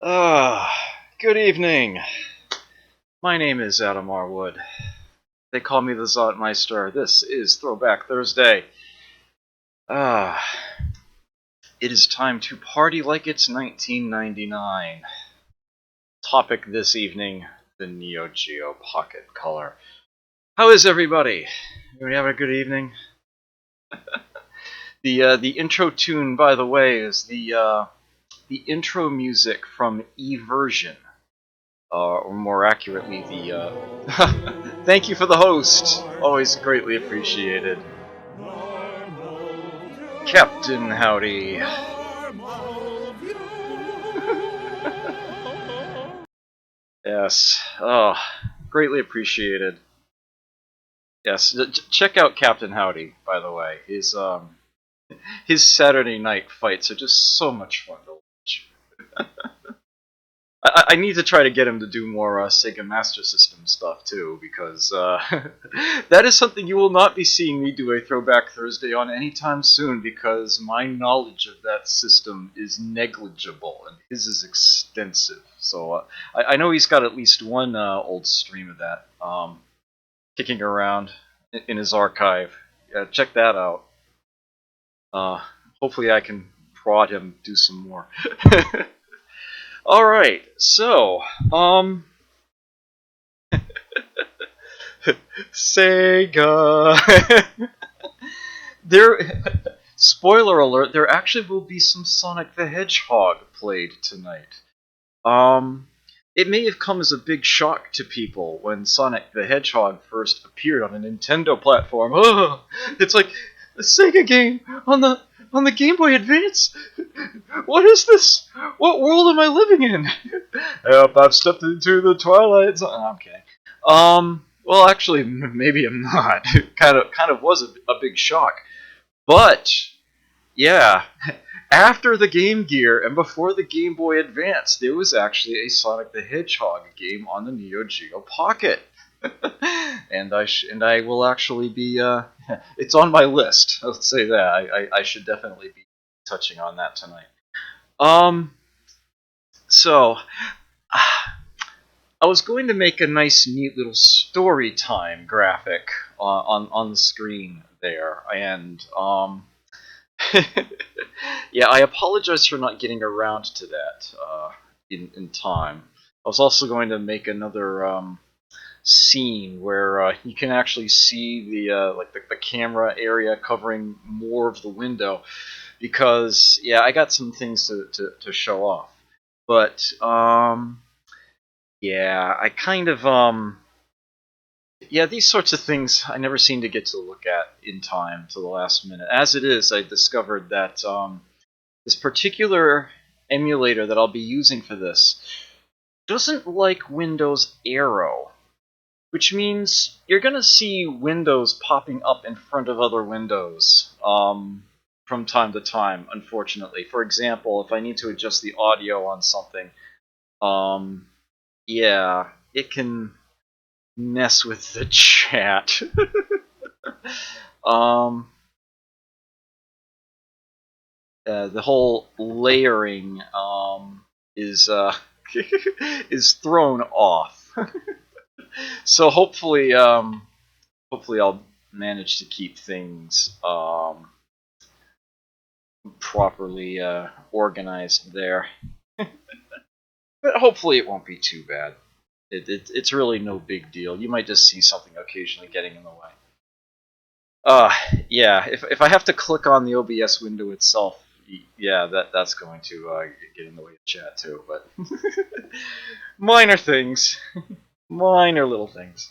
Ah, good evening. My name is Adam Arwood. They call me the Zotmeister. This is Throwback Thursday. Ah, it is time to party like it's 1999. Topic this evening, the NeoGeo Pocket Color. How is everybody? Everybody having a good evening? The intro tune, by the way, is the intro music from E-version. Or more accurately, the thank you for the host. Always greatly appreciated. Captain Howdy. Yes. Oh, greatly appreciated. Yes, check out Captain Howdy, by the way. His Saturday night fights are just so much fun to watch. I need to try to get him to do more Sega Master System stuff too, because that is something you will not be seeing me do a Throwback Thursday on anytime soon, because my knowledge of that system is negligible, and his is extensive. So I know he's got at least one old stream of that kicking around in his archive. Yeah, check that out. Hopefully I can prod him do some more. Alright, so, Sega! Spoiler alert, there actually will be some Sonic the Hedgehog played tonight. It may have come as a big shock to people when Sonic the Hedgehog first appeared on a Nintendo platform. Oh, it's like a Sega game on the Game Boy Advance. What is this? What world am I living in? Help! I've stepped into the twilight zone. Oh, I'm kidding. Well, actually, maybe I'm not. kind of was a big shock, but yeah. After the Game Gear and before the Game Boy Advance, there was actually a Sonic the Hedgehog game on the NeoGeo Pocket. and I will actually be it's on my list. Let's say that I should definitely be touching on that tonight. So I was going to make a nice, neat little story time graphic on the screen there, and yeah, I apologize for not getting around to that in time. I was also going to make another scene where you can actually see the camera area covering more of the window, because yeah, I got some things to show off. But yeah, I kind of yeah, these sorts of things I never seem to get to look at in time to the last minute. As it is, I discovered that this particular emulator that I'll be using for this doesn't like Windows Aero, which means you're going to see windows popping up in front of other windows from time to time, unfortunately. For example, if I need to adjust the audio on something, yeah, it can mess with the chat. The whole layering is is thrown off. So hopefully I'll manage to keep things properly organized there. But hopefully it won't be too bad. It's really no big deal. You might just see something occasionally getting in the way. Yeah, if I have to click on the OBS window itself, yeah, that's going to get in the way of chat too, but minor things. Minor little things.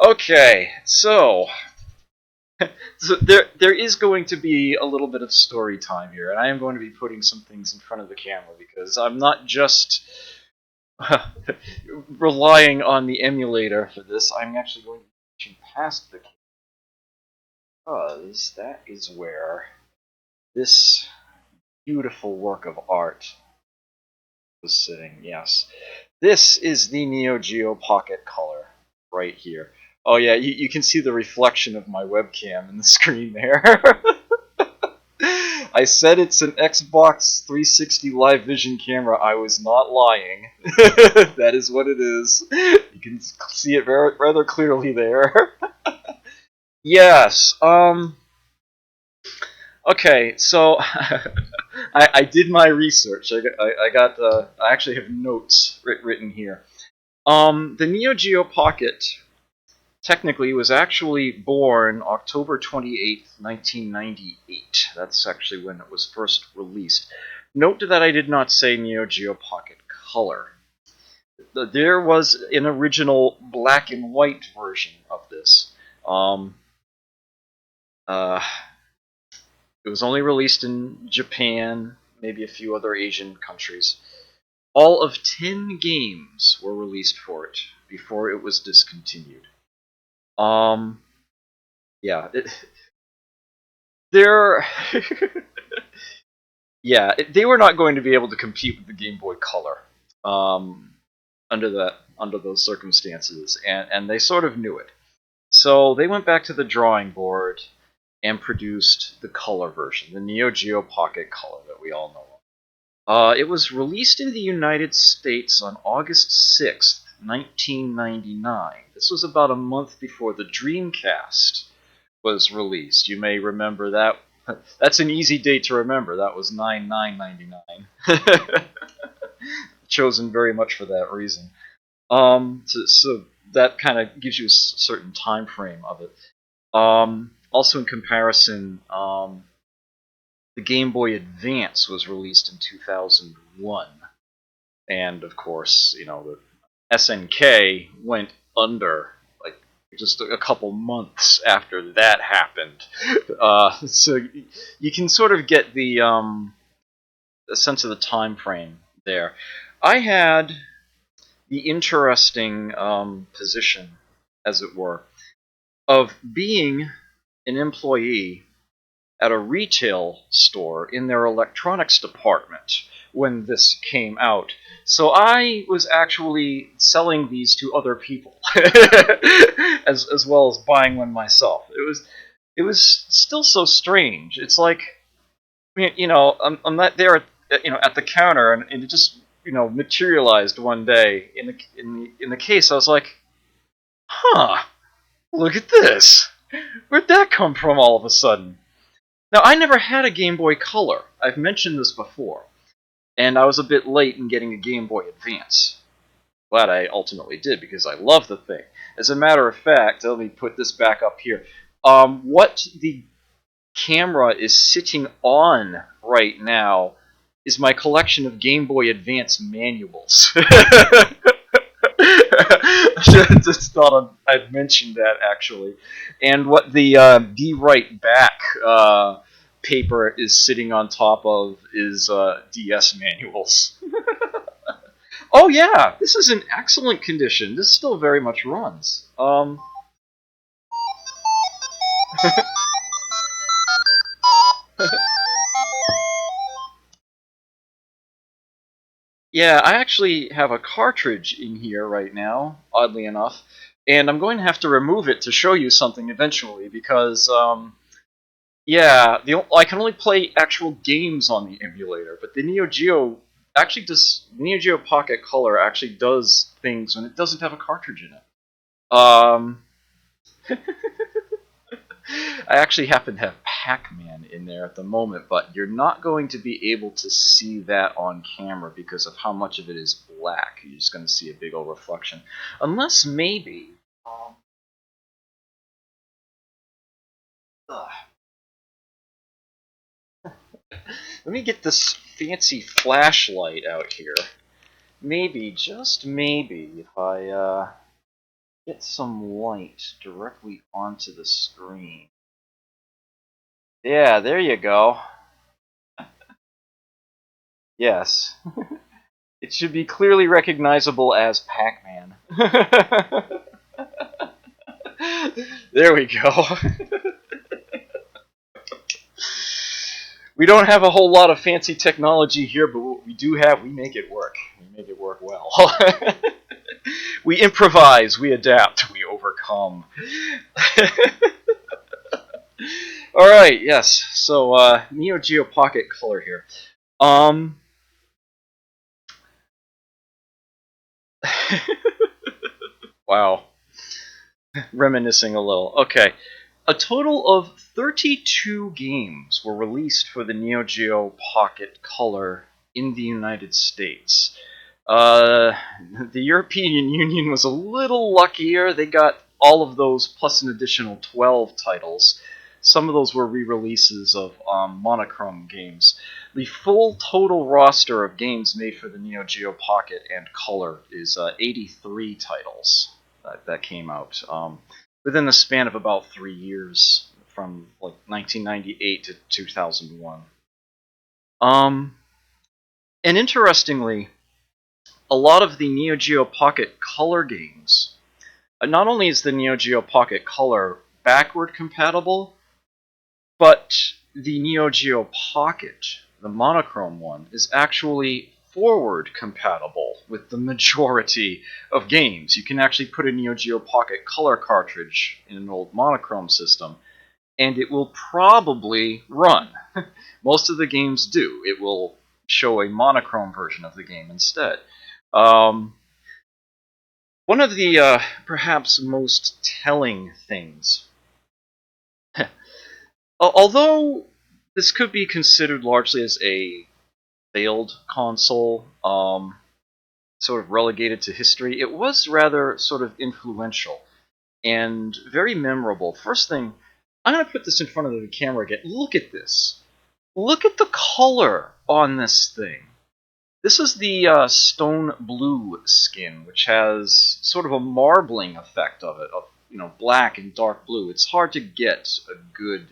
Okay, so there is going to be a little bit of story time here, and I am going to be putting some things in front of the camera, because I'm not just relying on the emulator for this. I'm actually going to be reaching past the camera, because that is where this beautiful work of art was sitting. Yes, this is the NeoGeo Pocket Color right here. Oh yeah, you can see the reflection of my webcam in the screen there. I said it's an Xbox 360 Live Vision camera. I was not lying. That is what it is. You can see it rather clearly there. Yes. Okay, so I did my research. I actually have notes written here. The NeoGeo Pocket technically was actually born October 28th, 1998. That's actually when it was first released. Note that I did not say NeoGeo Pocket Color. There was an original black and white version of this. Uh, it was only released in Japan, maybe a few other Asian countries. All of 10 games were released for it before it was discontinued. Yeah, they're yeah, they were not going to be able to compete with the Game Boy Color under those circumstances, and they sort of knew it. So they went back to the drawing board and produced the color version, the NeoGeo Pocket Color that we all know of. It was released in the United States on August 6th, 1999. This was about a month before the Dreamcast was released. You may remember that. That's an easy date to remember. That was 9/9/99. Chosen very much for that reason. So that kind of gives you a certain time frame of it. Also, in comparison, the Game Boy Advance was released in 2001, and of course, the SNK went under like just a couple months after that happened. So you can sort of get the sense of the time frame there. I had the interesting position, as it were, of being an employee at a retail store in their electronics department when this came out. So I was actually selling these to other people, as well as buying one myself. It was still so strange. It's like, I'm not there at the counter, and it just materialized one day in the case. I was like, huh, look at this. Where'd that come from all of a sudden? Now, I never had a Game Boy Color. I've mentioned this before, and I was a bit late in getting a Game Boy Advance. Glad I ultimately did, because I love the thing. As a matter of fact, let me put this back up here. What the camera is sitting on right now is my collection of Game Boy Advance manuals. Just thought I'd mention that, actually. And what the D-Right back paper is sitting on top of is DS manuals. Oh yeah, this is in excellent condition. This still very much runs. Yeah, I actually have a cartridge in here right now, oddly enough, and I'm going to have to remove it to show you something eventually, because, yeah, I can only play actual games on the emulator, but the Neo Geo Pocket Color actually does things when it doesn't have a cartridge in it. I actually happen to have Pac-Man in there at the moment, but you're not going to be able to see that on camera because of how much of it is black. You're just going to see a big old reflection. Unless maybe... Let me get this fancy flashlight out here. Maybe, just maybe, if I get some light directly onto the screen. Yeah, there you go. Yes. It should be clearly recognizable as Pac-Man. There we go. We don't have a whole lot of fancy technology here, but what we do have, we make it work. We make it work well. We improvise, we adapt, we overcome. All right, yes. So NeoGeo Pocket Color here. Um, wow, reminiscing a little. Okay, a total of 32 games were released for the NeoGeo Pocket Color in the United States. Uh, the European Union was a little luckier. They got all of those plus an additional 12 titles. Some of those were re-releases of monochrome games. The full total roster of games made for the Neo Geo Pocket and Color is 83 titles that came out within the span of about 3 years, from like 1998 to 2001. Um, and interestingly, a lot of the Neo Geo Pocket Color games, not only is the Neo Geo Pocket Color backward compatible, but the Neo Geo Pocket, the monochrome one, is actually forward compatible with the majority of games. You can actually put a Neo Geo Pocket Color cartridge in an old monochrome system, and it will probably run. Most of the games do. It will show a monochrome version of the game instead. Um, One of the perhaps most telling things, although this could be considered largely as a failed console, sort of relegated to history, it was rather sort of influential and very memorable. First thing, I'm going to put this in front of the camera again. Look at this. Look at the color on this thing. This is the stone blue skin, which has sort of a marbling effect of it, of black and dark blue. It's hard to get a good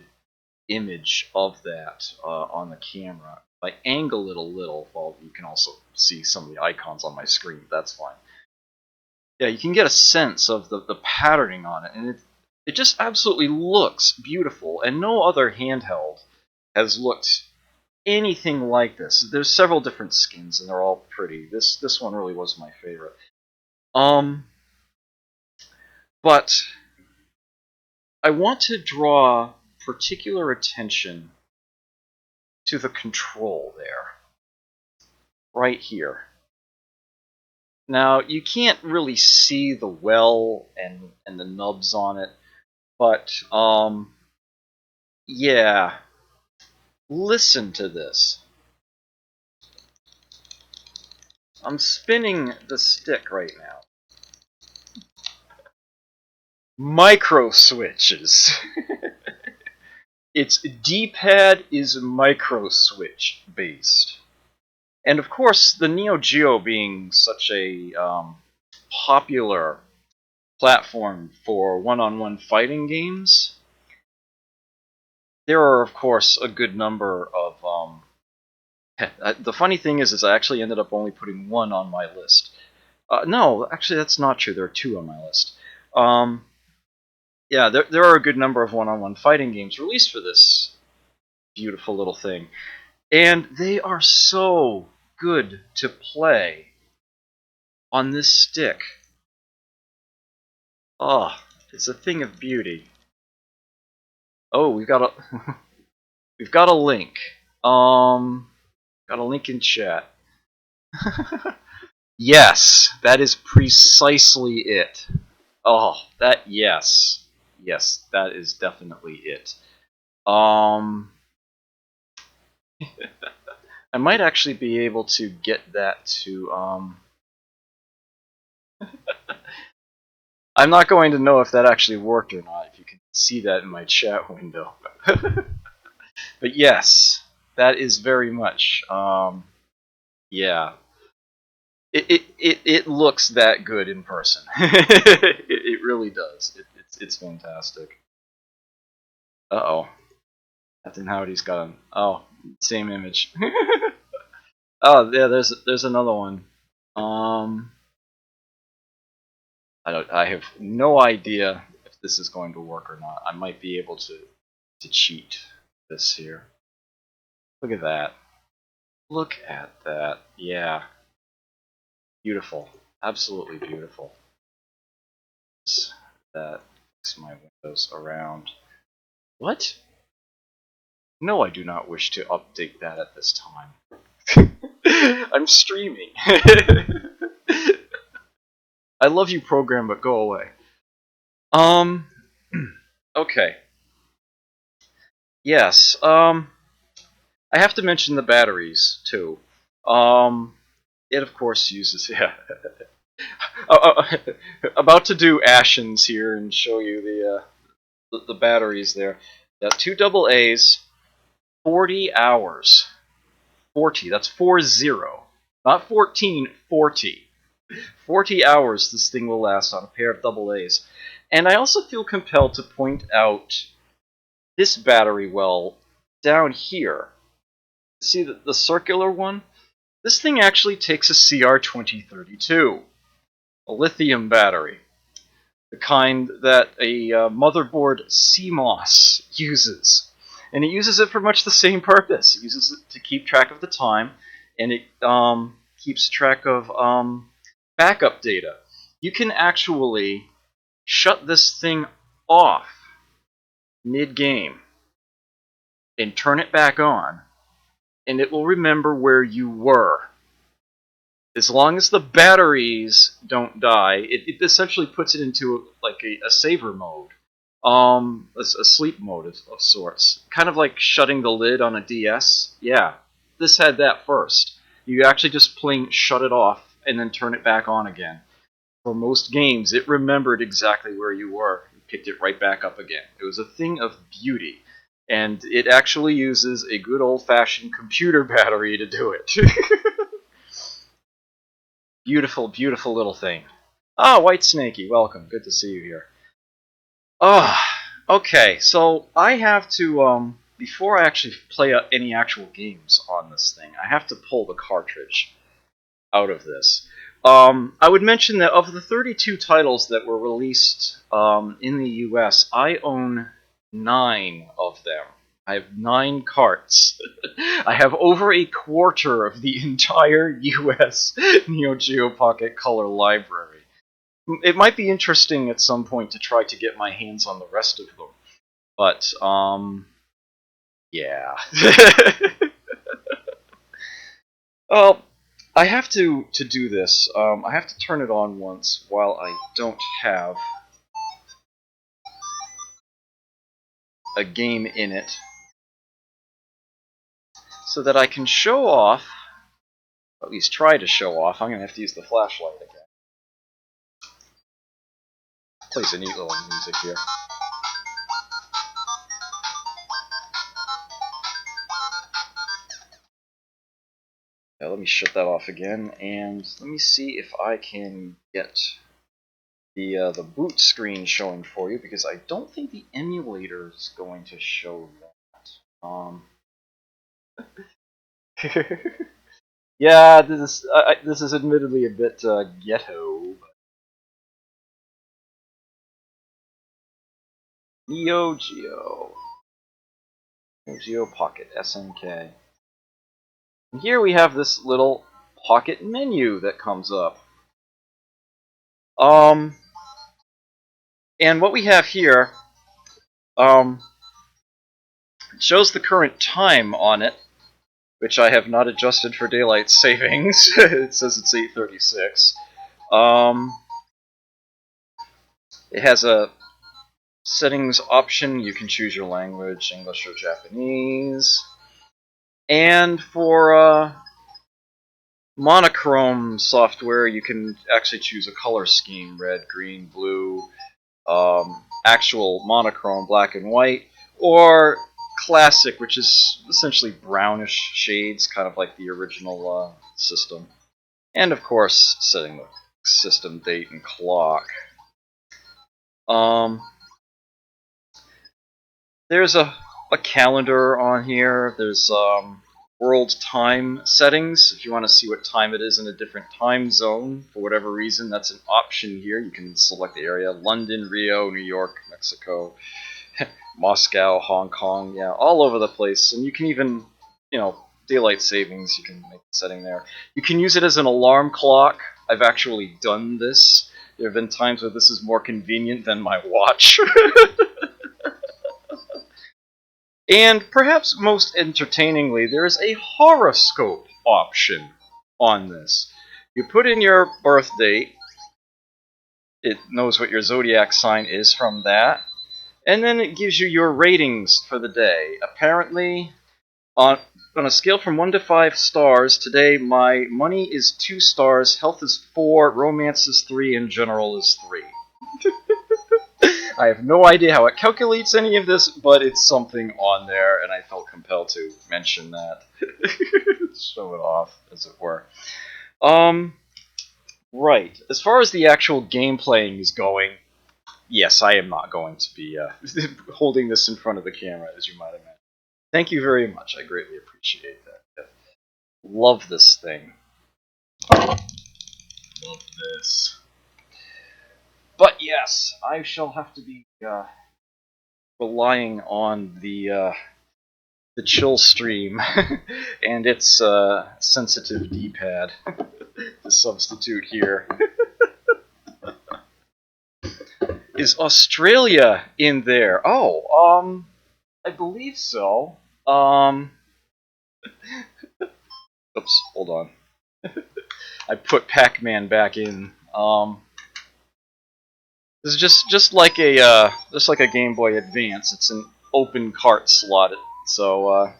image of that on the camera. If I angle it a little, well, you can also see some of the icons on my screen. That's fine. Yeah, you can get a sense of the patterning on it, and it just absolutely looks beautiful. And no other handheld has looked anything like this. There's several different skins, and they're all pretty. This one really was my favorite. But I want to draw particular attention to the control there, right here. Now, you can't really see the well and the nubs on it, but yeah, listen to this. I'm spinning the stick right now. Micro switches. Its D-pad is micro switch based. And of course, the Neo Geo being such a popular platform for one-on-one fighting games, there are of course a good number of the funny thing is I actually ended up only putting one on my list. No, actually that's not true. There are two on my list. Yeah, there are a good number of one-on-one fighting games released for this beautiful little thing. And they are so good to play on this stick. Oh, it's a thing of beauty. Oh, we've got a we've got a link. Got a link in chat. Yes, that is precisely it. Oh, yes. Yes, that is definitely it. I might actually be able to get that to I'm not going to know if that actually worked or not, if you can see that in my chat window. But yes, that is very much, yeah. It looks that good in person. It really does. It's fantastic. Uh-oh. Captain Howdy's got him. Oh, same image. Oh, yeah, there's another one. I have no idea if this is going to work or not. I might be able to cheat this here. Look at that. Look at that. Yeah. Beautiful. Absolutely beautiful. That makes my windows around. What? No, I do not wish to update that at this time. I'm streaming. I love you, program, but go away. Um, okay. Yes, I have to mention the batteries, too. It, of course, uses, yeah. About to do Ashens here and show you the batteries there. Yeah, two double A's, 40 hours. 40, that's 40. Not 14, 40. 40 hours this thing will last on a pair of double A's. And I also feel compelled to point out this battery well down here. See the circular one? This thing actually takes a CR2032, a lithium battery. The kind that a motherboard CMOS uses. And it uses it for much the same purpose. It uses it to keep track of the time, and it keeps track of backup data. You can actually shut this thing off mid-game and turn it back on, and it will remember where you were. As long as the batteries don't die, it essentially puts it into like a saver mode, a sleep mode of sorts, kind of like shutting the lid on a DS. Yeah, this had that first. You actually just plain shut it off and then turn it back on again. For most games, it remembered exactly where you were and picked it right back up again. It was a thing of beauty, and it actually uses a good old-fashioned computer battery to do it. Beautiful, beautiful little thing. Ah, White Snakey, welcome. Good to see you here. Okay, so I have to, before I actually play any actual games on this thing, I have to pull the cartridge out of this. I would mention that of the 32 titles that were released in the US, I own 9 of them. I have 9 carts. I have over a quarter of the entire US NeoGeo Pocket Color library. It might be interesting at some point to try to get my hands on the rest of them, but yeah. Well, I have to do this. I have to turn it on once while I don't have a game in it, so that I can show off, at least try to show off. I'm going to have to use the flashlight again. Plays a neat little music here. Yeah, let me shut that off again, and let me see if I can get the boot screen showing for you, because I don't think the emulator is going to show that. Yeah, this is admittedly a bit ghetto. NeoGeo. NeoGeo Pocket SNK. And here we have this little pocket menu that comes up. And what we have here shows the current time on it, which I have not adjusted for daylight savings. It says it's 8:36. It has a settings option. You can choose your language, English or Japanese. And for monochrome software, you can actually choose a color scheme: red, green, blue, actual monochrome, black and white, or classic, which is essentially brownish shades, kind of like the original system. And of course, setting the system date and clock. There's a calendar on here. There's world time settings. If you want to see what time it is in a different time zone, for whatever reason, that's an option here. You can select the area: London, Rio, New York, Mexico, Moscow, Hong Kong, yeah, all over the place. And you can even, daylight savings, you can make the setting there. You can use it as an alarm clock. I've actually done this. There have been times where this is more convenient than my watch. And perhaps most entertainingly, there is a horoscope option on this. You put in your birth date, it knows what your zodiac sign is from that, and then it gives you your ratings for the day. Apparently, on a scale from 1 to 5 stars, today my money is 2 stars, health is 4, romance is 3, and general is 3. I have no idea how it calculates any of this, but it's something on there, and I felt compelled to mention that. Show it off, as it were. Right. As far as the actual game playing is going, yes, I am not going to be holding this in front of the camera, as you might imagine. Thank you very much. I greatly appreciate that. Love this thing. Love this. But yes, I shall have to be relying on the chill stream and its sensitive D-pad to substitute here. Is Australia in there? Oh, I believe so. Oops, hold on. I put Pac-Man back in. This is just like a Game Boy Advance. It's an open cart slot, so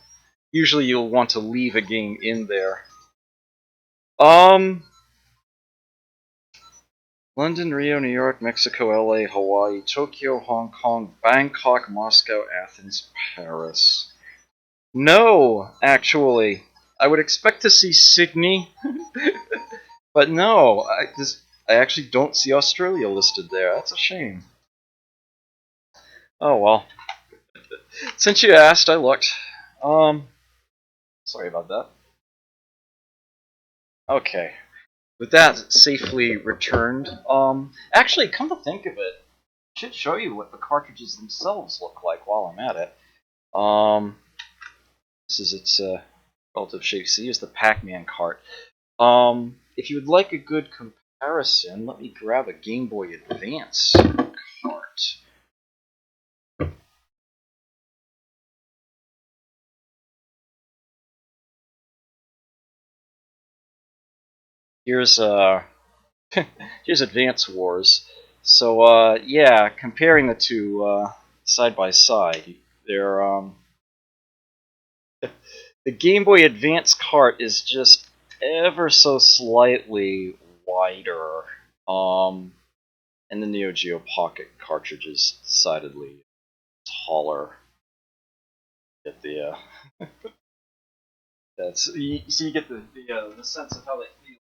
usually you'll want to leave a game in there. London, Rio, New York, Mexico, LA, Hawaii, Tokyo, Hong Kong, Bangkok, Moscow, Athens, Paris. No, actually. I would expect to see Sydney, but no, I actually don't see Australia listed there. That's a shame. Oh well. Since you asked, I looked. Sorry about that. Okay. With that safely returned, actually, come to think of it, I should show you what the cartridges themselves look like while I'm at it. This is its relative shape. See, here's the Pac-Man cart. If you would like a good comparison, let me grab a Game Boy Advance cart. Here's here's Advance Wars. So yeah, comparing the two side by side, they're the Game Boy Advance cart is just ever so slightly wider, and the NeoGeo Pocket cartridge is decidedly taller. Get the that's you get the sense of how they feel.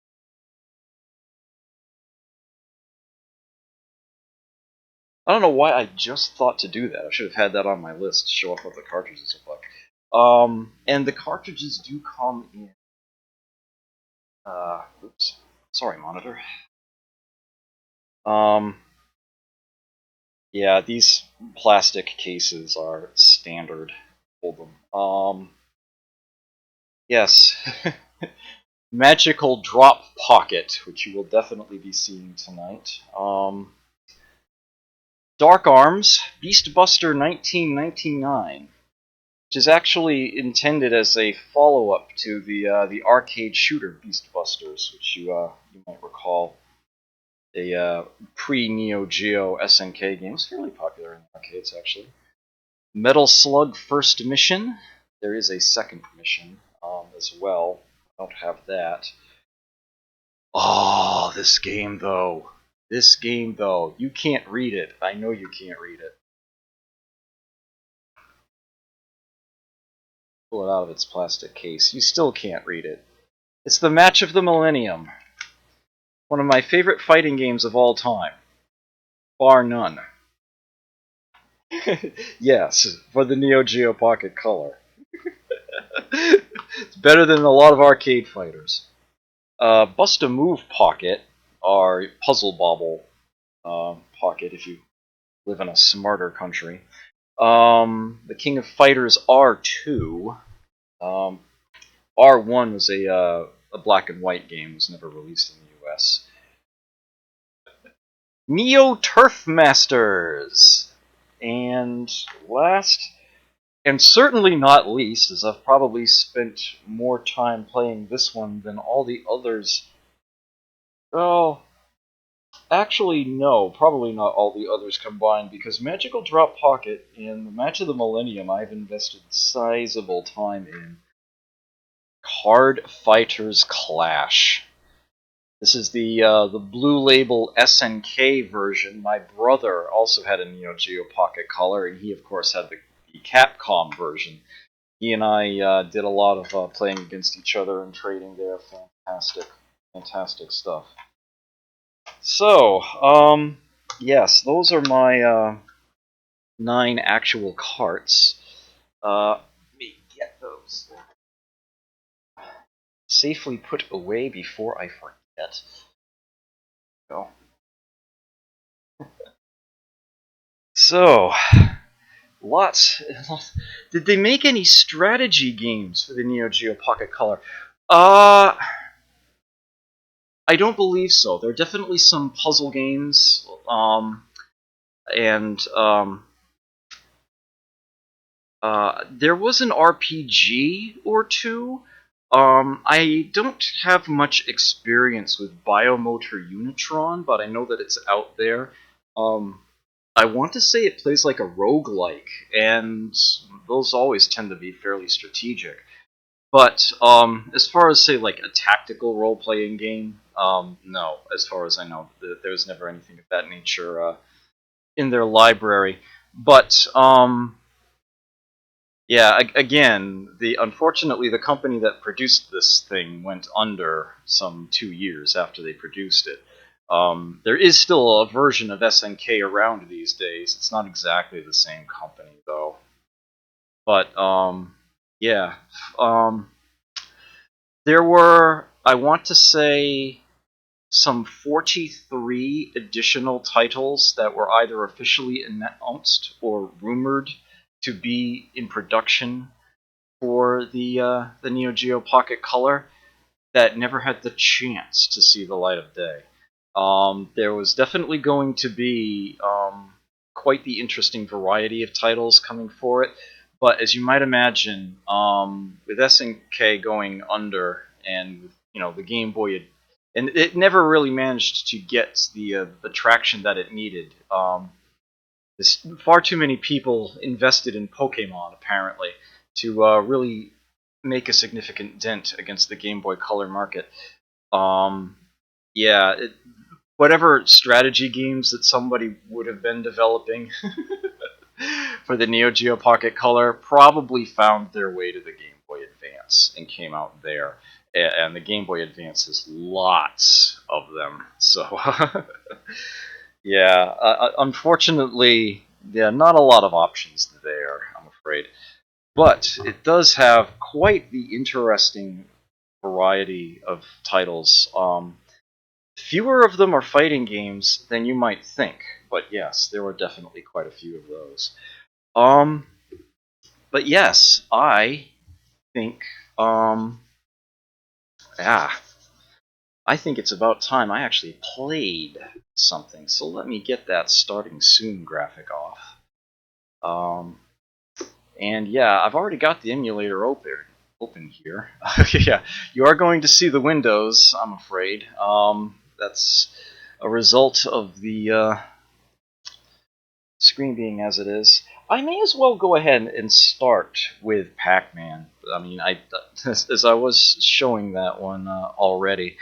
I don't know why I just thought to do that. I should have had that on my list to show off what the cartridges look like. And the cartridges do come in. Oops, sorry, monitor. Yeah, these plastic cases are standard. Hold them. Yes, magical drop pocket, which you will definitely be seeing tonight. Dark Arms, Beastbuster 1999, which is actually intended as a follow-up to the arcade shooter Beastbusters, which you might recall. A pre-Neo Geo SNK game. It's fairly popular in the arcades, actually. Metal Slug First Mission. There is a second mission as well. I don't have that. Oh, this game though. This game though. You can't read it. I know you can't read it. Pull it out of its plastic case. You still can't read it. It's the Match of the Millennium. One of my favorite fighting games of all time. Bar none. Yes, for the Neo Geo Pocket Color. It's better than a lot of arcade fighters. Bust a Move Pocket, or Puzzle Bobble Pocket if you live in a smarter country. The King of Fighters R2. R1 was a black and white game, was never released in the US. Neo Turf Masters! And last, And certainly not least, as I've probably spent more time playing this one than all the others. Well, actually, no, probably not all the others combined, because Magical Drop Pocket and the Match of the Millennium I've invested sizable time in. Card Fighters Clash. This is the Blue Label SNK version. My brother also had a NeoGeo Pocket Color, and he of course had the Capcom version. He and I did a lot of playing against each other and trading there. Fantastic, fantastic stuff. So, yes, those are my 9 actual carts. Let me get those safely put away before I forget. Go. So, lots. Did they make any strategy games for the NeoGeo Pocket Color? I don't believe so. There are definitely some puzzle games, and there was an RPG or two. I don't have much experience with Biomotor Unitron, but I know that it's out there. I want to say it plays like a roguelike, and those always tend to be fairly strategic. But as far as, say, like a tactical role-playing game, no. As far as I know, there's never anything of that nature in their library. But yeah, again, unfortunately the company that produced this thing went under some 2 years after they produced it. There is still a version of SNK around these days. It's not exactly the same company though. But yeah, there were, I want to say, some 43 additional titles that were either officially announced or rumored to be in production for the Neo Geo Pocket Color that never had the chance to see the light of day. There was definitely going to be quite the interesting variety of titles coming for it, but as you might imagine, with SNK going under and the Game Boy, and it never really managed to get the traction that it needed. There's far too many people invested in Pokemon apparently to really make a significant dent against the Game Boy Color market. Um, yeah, whatever strategy games that somebody would have been developing for the Neo Geo Pocket Color probably found their way to the Game Boy Advance and came out there. And the Game Boy Advance has lots of them. So, yeah, unfortunately, yeah, not a lot of options there, I'm afraid. But it does have quite the interesting variety of titles. Fewer of them are fighting games than you might think, but yes, there were definitely quite a few of those. Um, but yes, I think, yeah, I think it's about time I actually played something. So let me get that starting soon graphic off. Um, and yeah, I've already got the emulator open here. Yeah, you are going to see the windows, I'm afraid. That's a result of the screen being as it is. I may as well go ahead and start with Pac-Man. I mean, as I was showing that one already.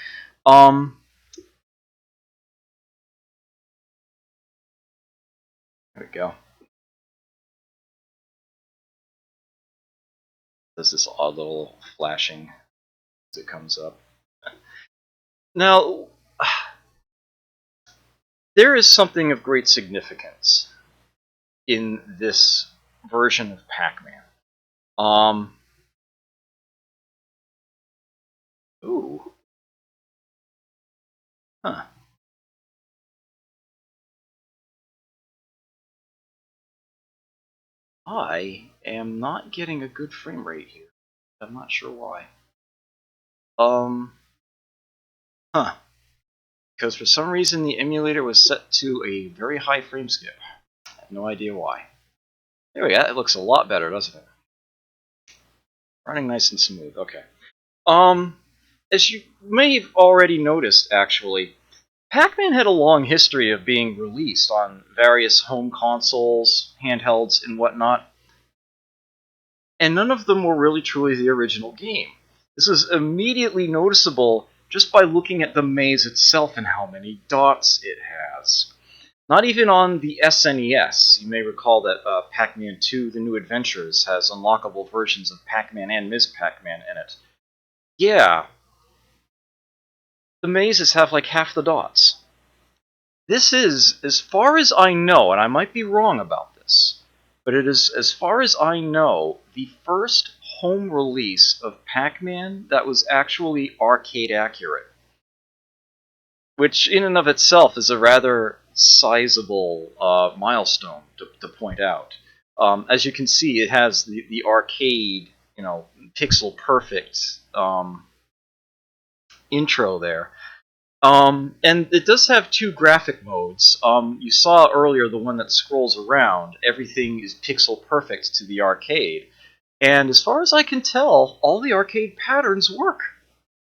There we go. There's this odd little flashing as it comes up. Now, there is something of great significance in this version of Pac-Man. Ooh. Huh. I am not getting a good frame rate here. I'm not sure why. Um. Huh. Because for some reason the emulator was set to a very high frame skip. I have no idea why. There we go. It looks a lot better, doesn't it? Running nice and smooth. Okay. Um, as you may have already noticed, actually, Pac-Man had a long history of being released on various home consoles, handhelds, and whatnot, and none of them were really truly the original game. This is immediately noticeable just by looking at the maze itself and how many dots it has. Not even on the SNES. You may recall that Pac-Man 2: The New Adventures has unlockable versions of Pac-Man and Ms. Pac-Man in it. Yeah, the mazes have like half the dots. This is, as far as I know, and I might be wrong about this, but it is, as far as I know, the first home release of Pac-Man that was actually arcade accurate. Which, in and of itself, is a rather sizable milestone to point out. As you can see, it has the arcade, pixel perfect intro there. And it does have two graphic modes. You saw earlier the one that scrolls around. Everything is pixel perfect to the arcade. And as far as I can tell, all the arcade patterns work.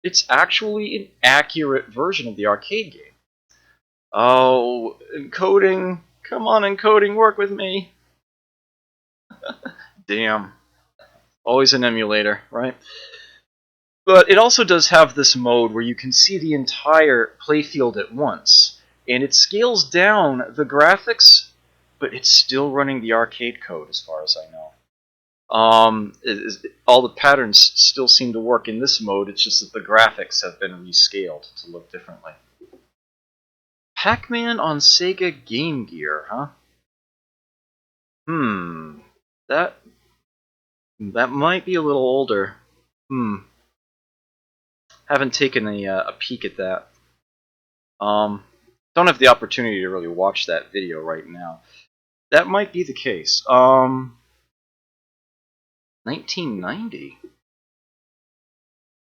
It's actually an accurate version of the arcade game. Oh, encoding. Come on, encoding, work with me. Damn. Always an emulator, right? But it also does have this mode where you can see the entire playfield at once. And it scales down the graphics, but it's still running the arcade code as far as I know. All the patterns still seem to work in this mode, it's just that the graphics have been rescaled to look differently. Pac-Man on Sega Game Gear, huh? That might be a little older. Haven't taken a peek at that. Don't have the opportunity to really watch that video right now. That might be the case. 1990?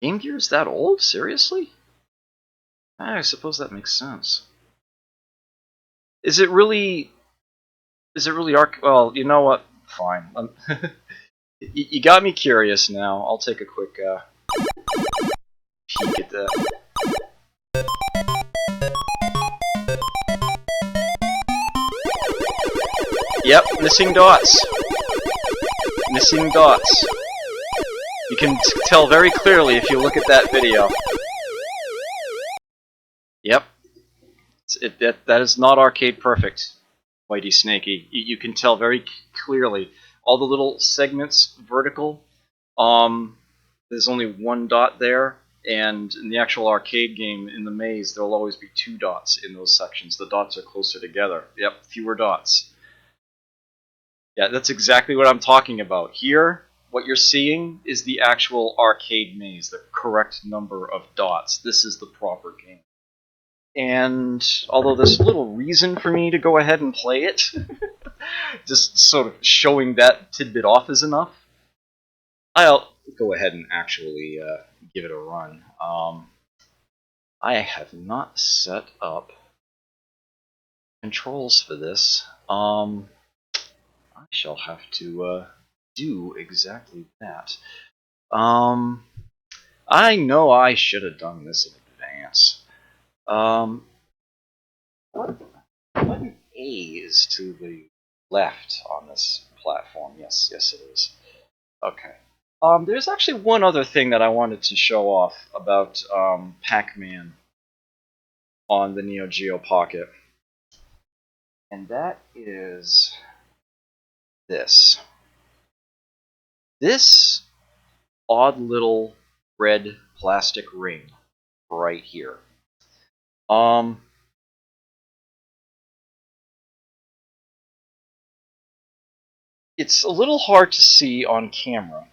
Game Gear is that old? Seriously? I suppose that makes sense. Is it really Well, you know what? Fine. You got me curious now. I'll take a quick peek at that. Yep, missing dots. Missing dots. You can tell very clearly if you look at that video. Yep. That is not arcade perfect, Whitey Snakey. You can tell very clearly. All the little segments vertical, there's only one dot there, and in the actual arcade game, in the maze, there'll always be two dots in those sections. The dots are closer together. Yep, fewer dots. Yeah, that's exactly what I'm talking about. Here, what you're seeing is the actual arcade maze, the correct number of dots. This is the proper game. And although there's little reason for me to go ahead and play it, just sort of showing that tidbit off is enough, I'll go ahead and actually give it a run. I have not set up controls for this. I shall have to do exactly that. I know I should have done this in advance. What button A is to the left on this platform? Yes, it is. Okay. There's actually one other thing that I wanted to show off about Pac-Man on the NeoGeo Pocket, and that is this. This odd little red plastic ring right here. It's a little hard to see on camera,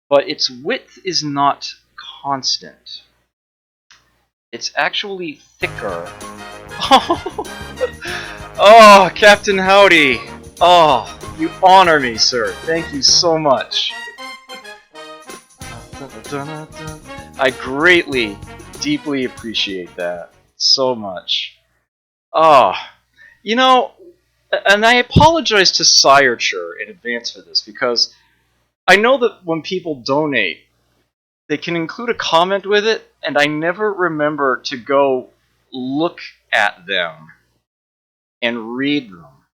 but its width is not constant. It's actually thicker. Oh, Captain Howdy! Oh, you honor me, sir. Thank you so much. I greatly, deeply appreciate that. So much. Oh, you know, and I apologize to Sireture in advance for this, because I know that when people donate, they can include a comment with it, and I never remember to go look at them and read them.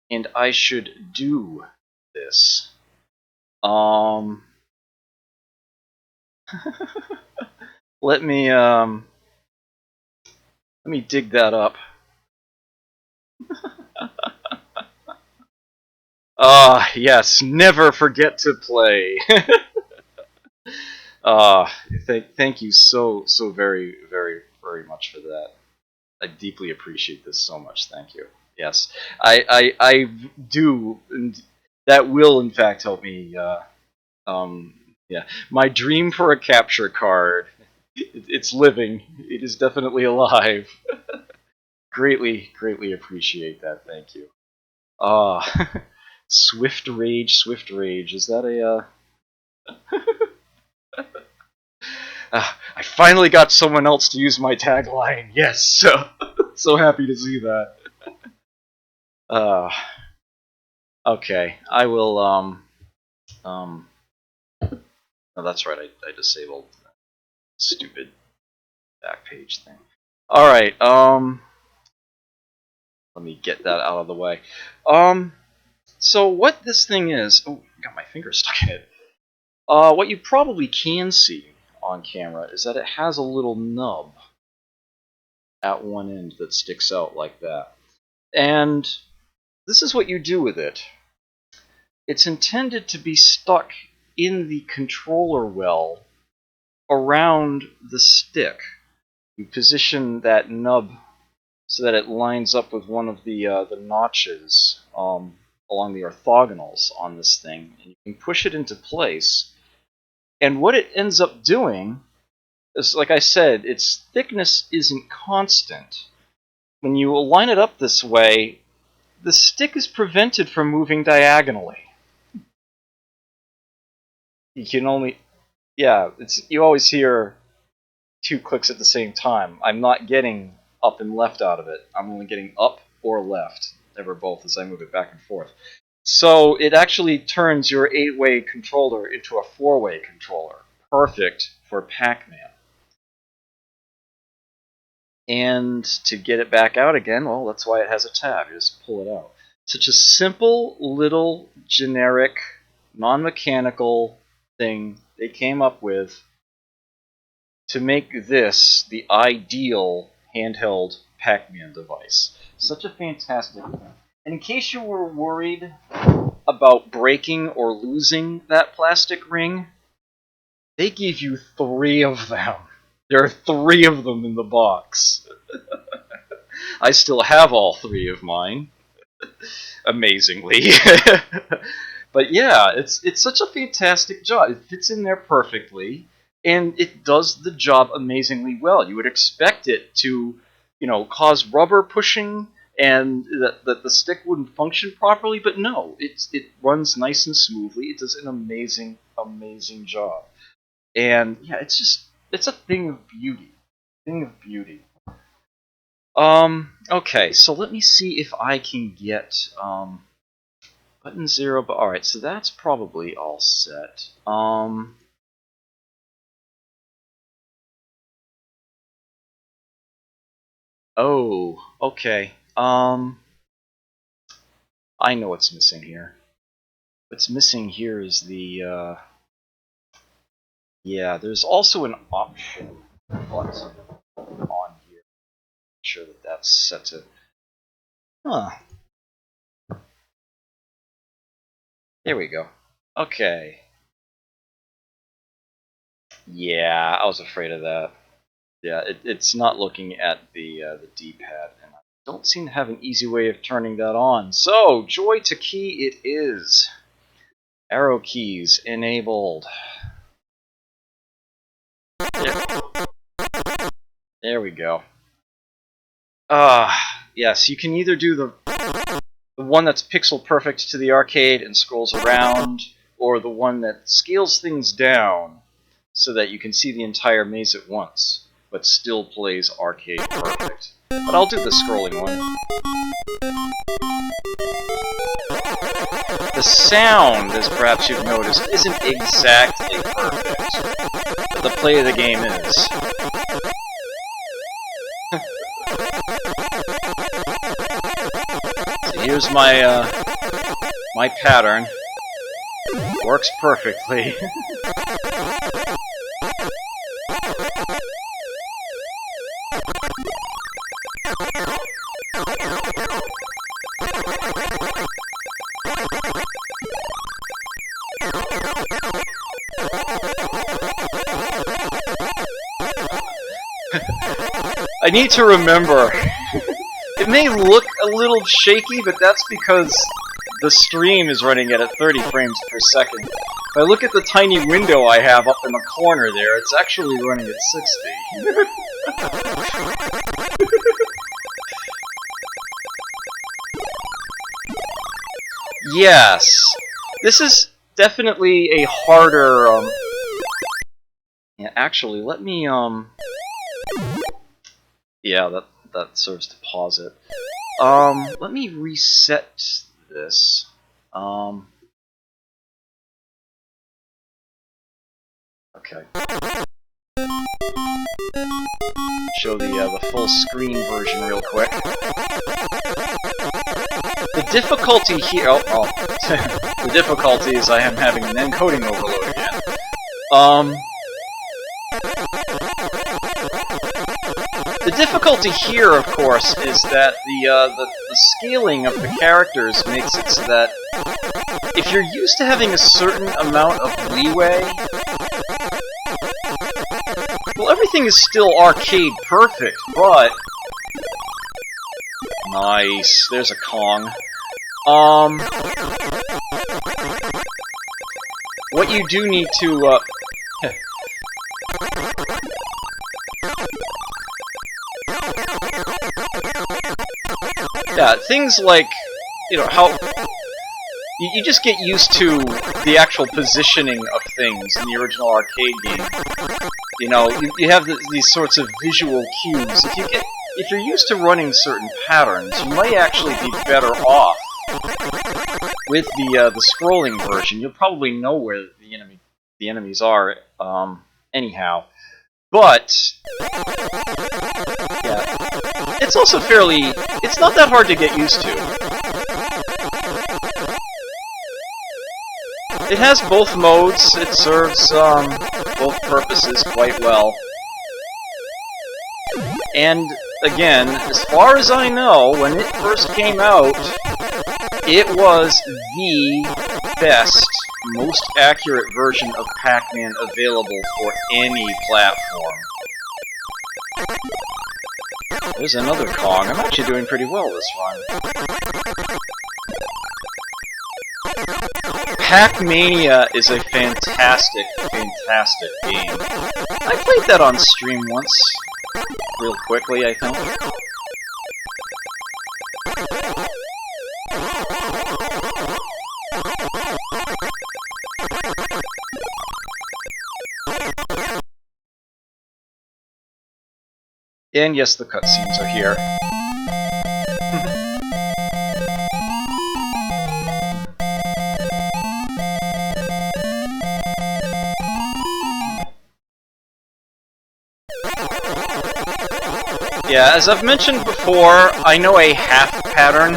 And I should do this. Let me dig that up. Yes, never forget to play. Thank you so very very much for that. I deeply appreciate this so much. Thank you. Yes, I do, and that will in fact help me. Yeah, my dream for a capture card. It's living. It is definitely alive. Greatly appreciate that. Thank you. Swift Rage. Is that a? I finally got someone else to use my tagline. Yes, so happy to see that. Okay, I will. Oh, that's right. I disabled that stupid back page thing. All right. Let me get that out of the way. So what this thing is? Oh, I got my finger stuck in it. What you probably can see on camera is that it has a little nub at one end that sticks out like that. And this is what you do with it. It's intended to be stuck in the controller well around the stick. You position that nub so that it lines up with one of the notches along the orthogonals on this thing, and you can push it into place. And what it ends up doing is, like I said, its thickness isn't constant. When you line it up this way, the stick is prevented from moving diagonally. You can only, yeah, you always hear 2 clicks at the same time. I'm not getting up and left out of it. I'm only getting up or left, never both, as I move it back and forth. So it actually turns your 8-way controller into a 4-way controller. Perfect for Pac-Man. And to get it back out again, well, that's why it has a tab. You just pull it out. Such a simple, little, generic, non-mechanical thing they came up with to make this the ideal handheld Pac-Man device. Such a fantastic thing. And in case you were worried about breaking or losing that plastic ring, they gave you 3 of them. There are 3 of them in the box. I still have all 3 of mine, amazingly. But yeah, it's such a fantastic job. It fits in there perfectly, and it does the job amazingly well. You would expect it to, cause rubber pushing and that the stick wouldn't function properly, but no, it runs nice and smoothly. It does an amazing job. And yeah, it's a thing of beauty. Okay, so let me see if I can get button 0, but alright, so that's probably all set. Oh, okay. I know what's missing here. What's missing here is the, yeah, there's also an option button on here. Make sure that that's set to, there we go. Okay. Yeah, I was afraid of that. Yeah, it's not looking at the D-pad, and I don't seem to have an easy way of turning that on. So, joy to key it is. Arrow keys enabled. There we go. Yes, you can either do the one that's pixel perfect to the arcade and scrolls around, or the one that scales things down so that you can see the entire maze at once, but still plays arcade perfect. But I'll do the scrolling one. The sound, as perhaps you've noticed, isn't exactly perfect, but the play of the game is. So here's my my pattern. Works perfectly. I need to remember. It may look a little shaky, but that's because the stream is running at 30 frames per second. If I look at the tiny window I have up in the corner there, it's actually running at 60. Yes, this is definitely a harder. Yeah, actually, let me Yeah, that serves to pause it. Let me reset this. Okay. Show the full screen version real quick. The difficulty here. Oh. The difficulty is I am having an encoding overload again. The difficulty here, of course, is that the scaling of the characters makes it so that if you're used to having a certain amount of leeway, well, everything is still arcade perfect, but nice. There's a Kong. What you do need to yeah, things like, you know, how you just get used to the actual positioning of things in the original arcade game. You know, you have these sorts of visual cues. If you're used to running certain patterns, you might actually be better off with the scrolling version. You'll probably know where the enemies are anyhow. But yeah, it's also it's not that hard to get used to. It has both modes. It serves both purposes quite well. And again, as far as I know, when it first came out, it was the best, most accurate version of Pac-Man available for any platform. There's another Kong. I'm actually doing pretty well this run. Pac-Mania is a fantastic, fantastic game. I played that on stream once, real quickly, I think. And yes, the cutscenes are here. Yeah, as I've mentioned before, I know a half pattern.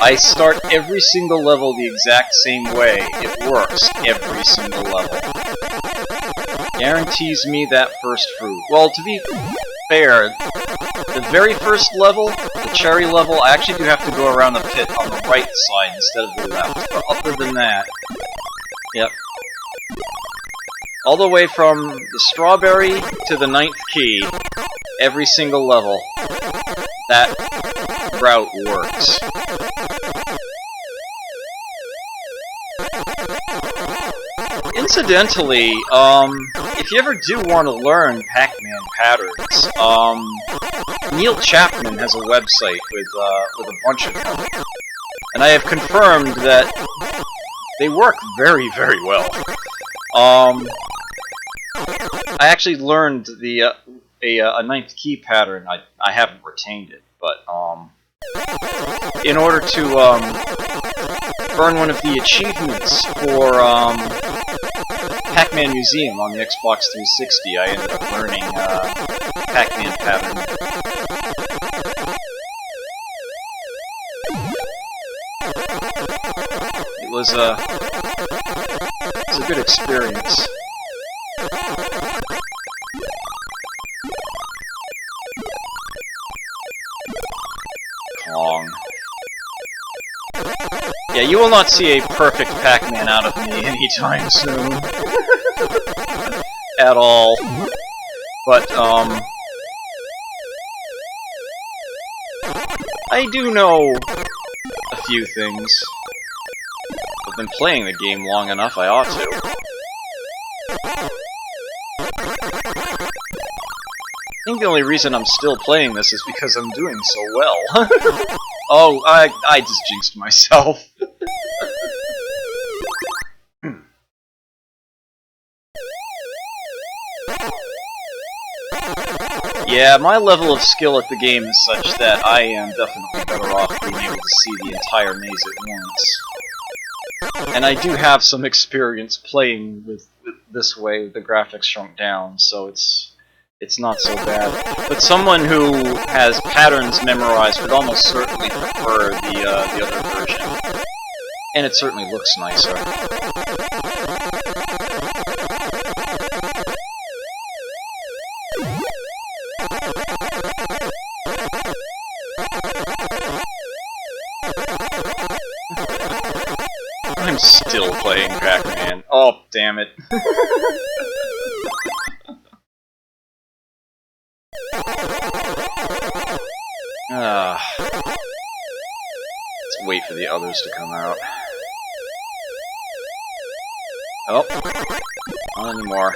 I start every single level the exact same way. It works every single level. Guarantees me that first fruit. Well, to be fair, the very first level, the cherry level, I actually do have to go around the pit on the right side instead of the left. But other than that, yep. All the way from the strawberry to the 9th key, every single level, that route works. Incidentally, if you ever do want to learn Pac-Man patterns, Neil Chapman has a website with a bunch of them, and I have confirmed that they work very, very well. I actually learned a 9th key pattern. I haven't retained it, but in order to earn one of the achievements for Pac-Man Museum on the Xbox 360. I ended up learning Pac-Man pattern. It was a good experience. Kong. Yeah, you will not see a perfect Pac-Man out of me anytime soon. At all. But, I do know a few things. I've been playing the game long enough, I ought to. I think the only reason I'm still playing this is because I'm doing so well. Oh, I just jinxed myself. Yeah, my level of skill at the game is such that I am definitely better off being able to see the entire maze at once. And I do have some experience playing with this way, with the graphics shrunk down, so it's not so bad. But someone who has patterns memorized would almost certainly prefer the other version. And it certainly looks nicer. I'm still playing Pac-Man. Oh, damn it. Let's wait for the others to come out. Oh, not anymore.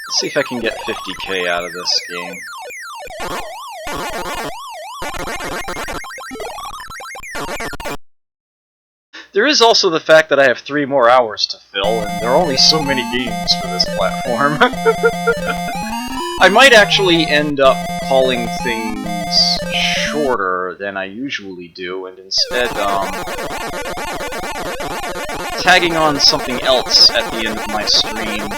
Let's see if I can get 50k out of this game. There is also the fact that I have 3 more hours to fill, and there are only so many games for this platform. I might actually end up calling things shorter than I usually do, and instead, tagging on something else at the end of my stream.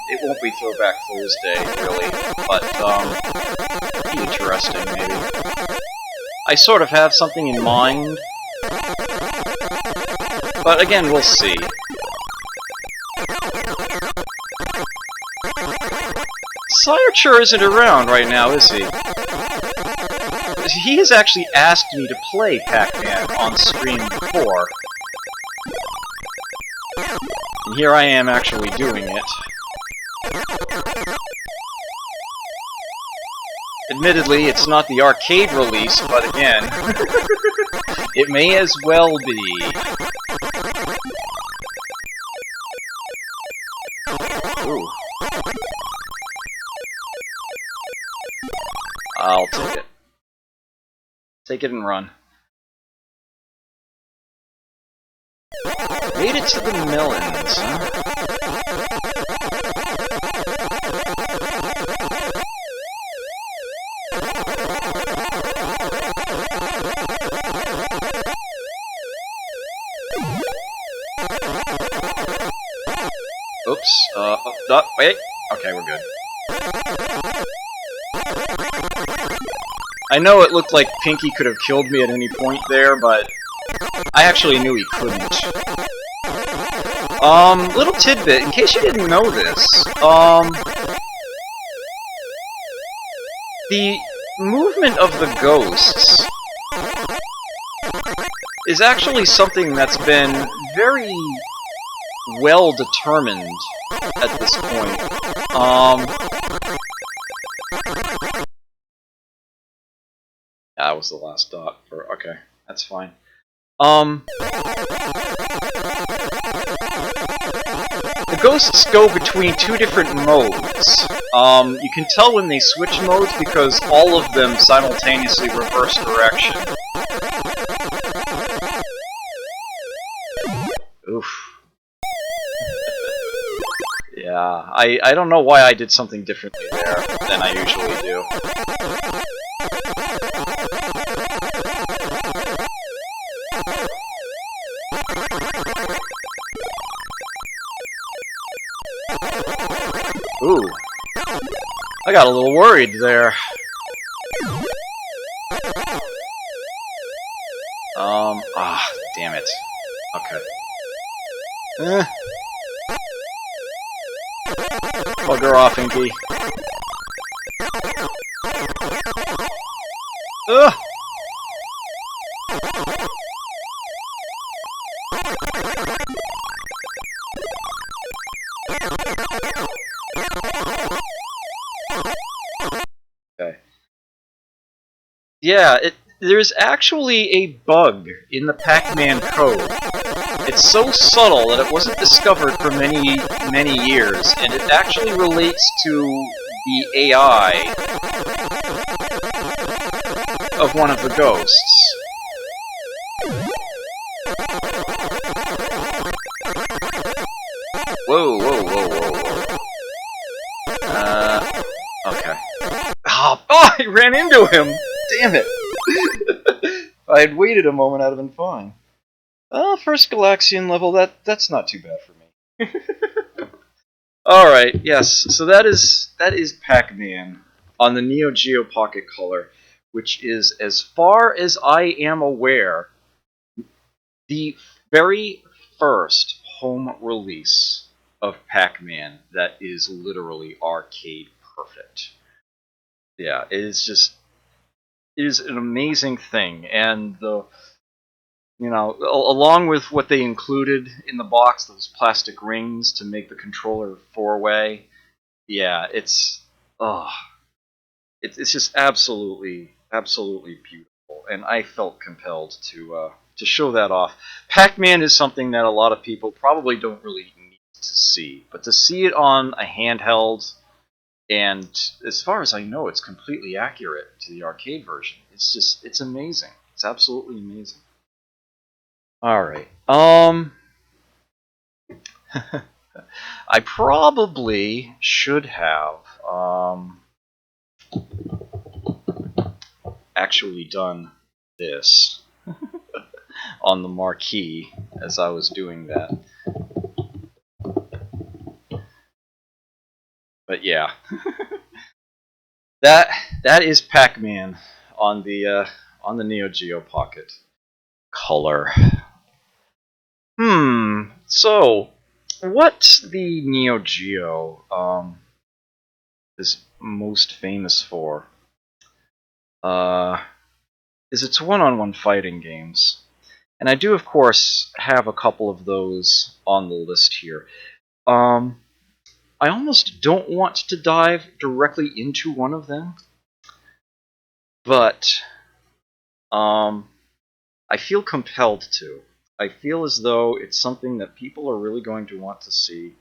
It won't be Throwback Thursday, really, but, it'd be interesting, maybe. I sort of have something in mind, but again, we'll see. Sire isn't around right now, is he? He has actually asked me to play Pac-Man on stream before. And here I am actually doing it. Admittedly, it's not the arcade release, but again, it may as well be. Ooh. I'll take it. Take it and run. Made it to the melons, huh? Oops, wait. Okay, we're good. I know it looked like Pinky could have killed me at any point there, but I actually knew he couldn't. Little tidbit, in case you didn't know this, the movement of the ghosts is actually something that's been very well determined at this point. That was the last dot for, okay, that's fine. The ghosts go between 2 different modes. You can tell when they switch modes because all of them simultaneously reverse direction. I don't know why I did something differently there than I usually do. Ooh. I got a little worried there. Damn it. Okay. Bugger off, Inky. Ugh! Okay. Yeah, there's actually a bug in the Pac-Man code. It's so subtle that it wasn't discovered for many, many years, and it actually relates to the AI of one of the ghosts. Whoa, whoa, whoa, whoa, whoa. Okay. Oh, I ran into him! Damn it! If I had waited a moment, I'd have been fine. First Galaxian level, that's not too bad for me. Alright, yes, so that is Pac-Man on the NeoGeo Pocket Color, which is, as far as I am aware, the very first home release of Pac-Man that is literally arcade perfect. Yeah, it is an amazing thing, and along with what they included in the box, those plastic rings to make the controller four-way, yeah, it's just absolutely beautiful, and I felt compelled to show that off. Pac-Man is something that a lot of people probably don't really need to see, but to see it on a handheld, and as far as I know, it's completely accurate to the arcade version. It's amazing. It's absolutely amazing. Alright, I probably should have, actually done this on the marquee as I was doing that. But yeah, that is Pac-Man on the NeoGeo Pocket Color. So what the NeoGeo is most famous for is its one-on-one fighting games. And I do, of course, have a couple of those on the list here. I almost don't want to dive directly into one of them, but I feel compelled to. I feel as though it's something that people are really going to want to see,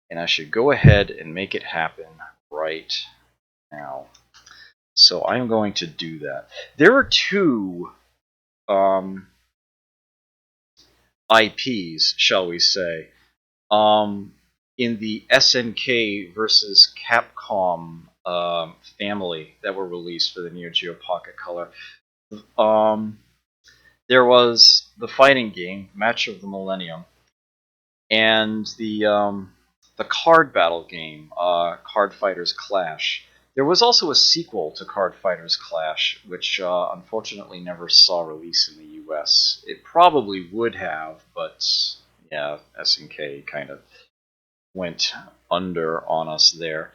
and I should go ahead and make it happen right now. So I'm going to do that. There are two IPs, shall we say, in the SNK versus Capcom family that were released for the Neo Geo Pocket Color. There was the fighting game, Match of the Millennium, and the card battle game, Card Fighters Clash. There was also a sequel to Card Fighters Clash, which unfortunately never saw release in the US. It probably would have, but yeah, SNK kind of went under on us there.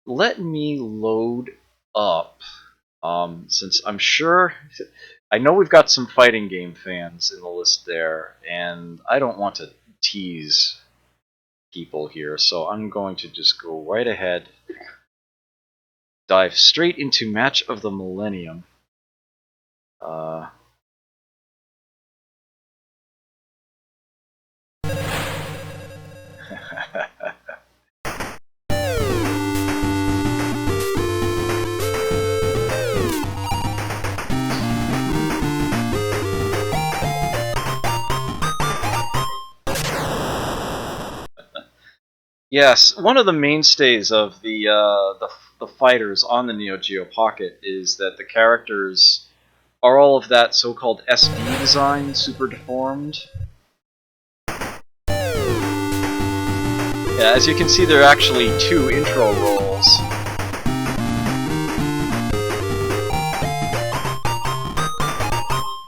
Let me load up, since I'm sure, I know we've got some fighting game fans in the list there, and I don't want to tease people here, so I'm going to just go right ahead, dive straight into Match of the Millennium. Yes, one of the mainstays of the fighters on the NeoGeo Pocket is that the characters are all of that so-called SD design, super deformed. Yeah, as you can see, there are actually 2 intro rolls.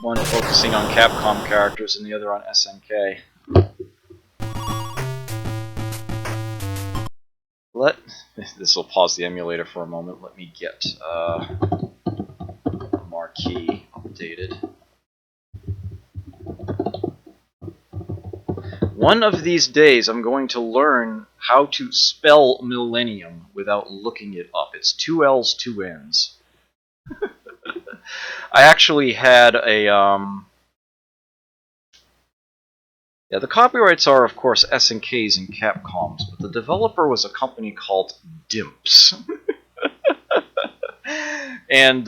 One focusing on Capcom characters and the other on SNK. This will pause the emulator for a moment. Let me get the marquee updated. One of these days, I'm going to learn how to spell millennium without looking it up. It's 2 L's, 2 N's. I actually had a yeah, the copyrights are, of course, SNK's and Capcom's, but the developer was a company called Dimps. And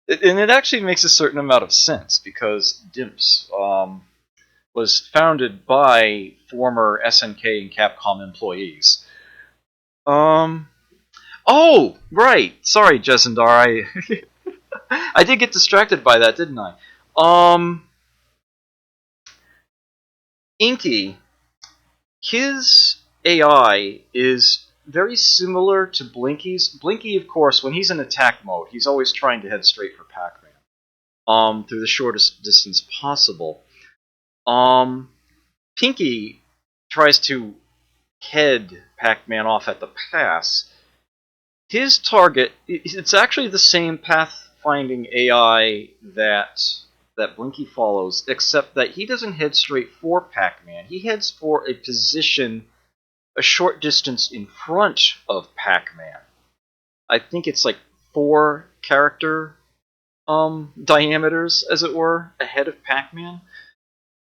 it actually makes a certain amount of sense, because Dimps was founded by former SNK and Capcom employees. Oh, right! Sorry, Jesendar, I did get distracted by that, didn't I? Inky, his AI is very similar to Blinky's. Blinky, of course, when he's in attack mode, he's always trying to head straight for Pac-Man, through the shortest distance possible. Pinky tries to head Pac-Man off at the pass. His target, it's actually the same pathfinding AI that Blinky follows, except that he doesn't head straight for Pac-Man. He heads for a position a short distance in front of Pac-Man. I think it's like 4 character diameters, as it were, ahead of Pac-Man.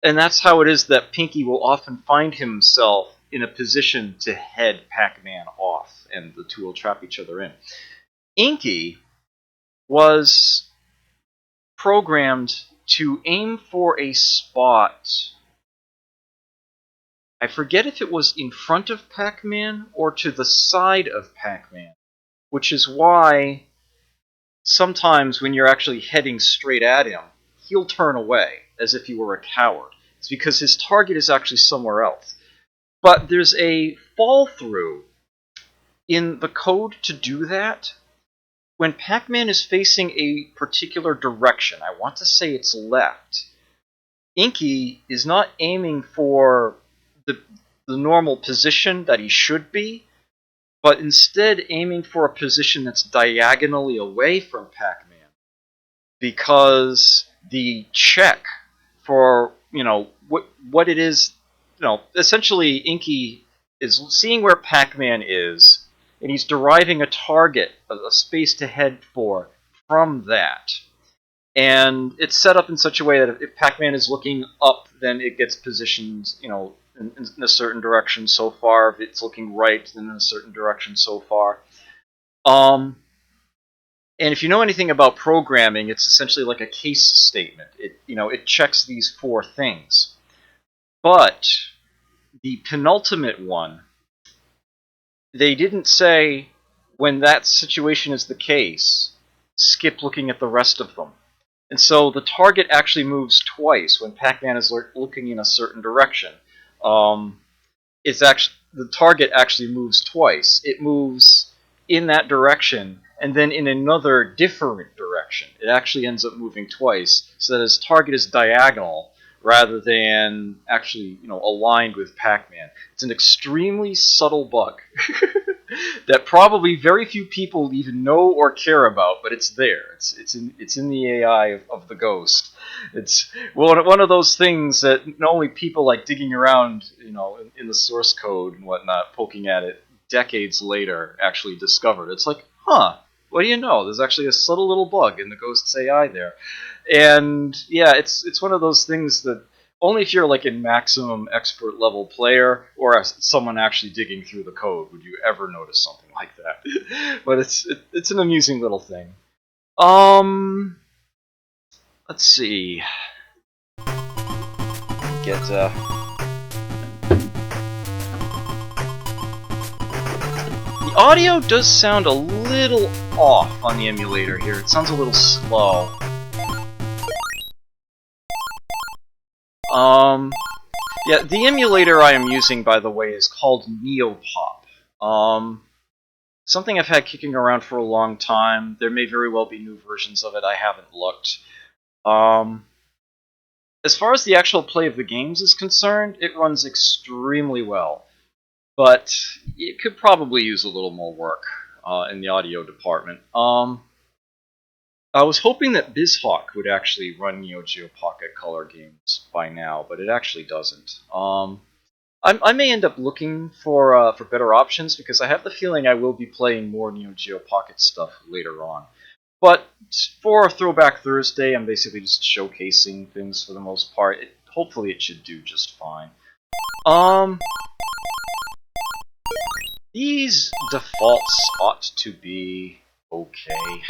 And that's how it is that Pinky will often find himself in a position to head Pac-Man off, and the two will trap each other in. Inky was programmed to aim for a spot. I forget if it was in front of Pac-Man or to the side of Pac-Man, which is why sometimes when you're actually heading straight at him, he'll turn away as if he were a coward. It's because his target is actually somewhere else. But there's a fall-through in the code to do that. When Pac-Man is facing a particular direction, I want to say it's left, Inky is not aiming for the normal position that he should be, but instead aiming for a position that's diagonally away from Pac-Man. Because the check for, what it is, essentially Inky is seeing where Pac-Man is, and he's deriving a target, a space to head for, from that. And it's set up in such a way that if Pac-Man is looking up, then it gets positioned, in a certain direction so far. If it's looking right, then in a certain direction so far. And if you know anything about programming, it's essentially like a case statement. It checks these 4 things. But the penultimate one, they didn't say, when that situation is the case, skip looking at the rest of them. And so the target actually moves twice when Pac-Man is looking in a certain direction. The target actually moves twice. It moves in that direction, and then in another different direction. It actually ends up moving twice, so that his target is diagonal rather than actually, aligned with Pac-Man. It's an extremely subtle bug that probably very few people even know or care about, but it's there. It's in the AI of the Ghost. It's one of those things that not only people like digging around, in the source code and whatnot, poking at it decades later, actually discovered. It's like, what do you know? There's actually a subtle little bug in the Ghost's AI there. And yeah, it's one of those things that only if you're like a maximum expert level player or someone actually digging through the code would you ever notice something like that. But it's an amusing little thing. Let's see. Get audio does sound a little off on the emulator here. It sounds a little slow. Yeah, the emulator I am using, by the way, is called NeoPop. Something I've had kicking around for a long time. There may very well be new versions of it. I haven't looked. As far as the actual play of the games is concerned, it runs extremely well. But it could probably use a little more work in the audio department. I was hoping that BizHawk would actually run NeoGeo Pocket Color games by now, but it actually doesn't. I may end up looking for better options, because I have the feeling I will be playing more NeoGeo Pocket stuff later on. But for Throwback Thursday, I'm basically just showcasing things for the most part. Hopefully it should do just fine. These defaults ought to be okay.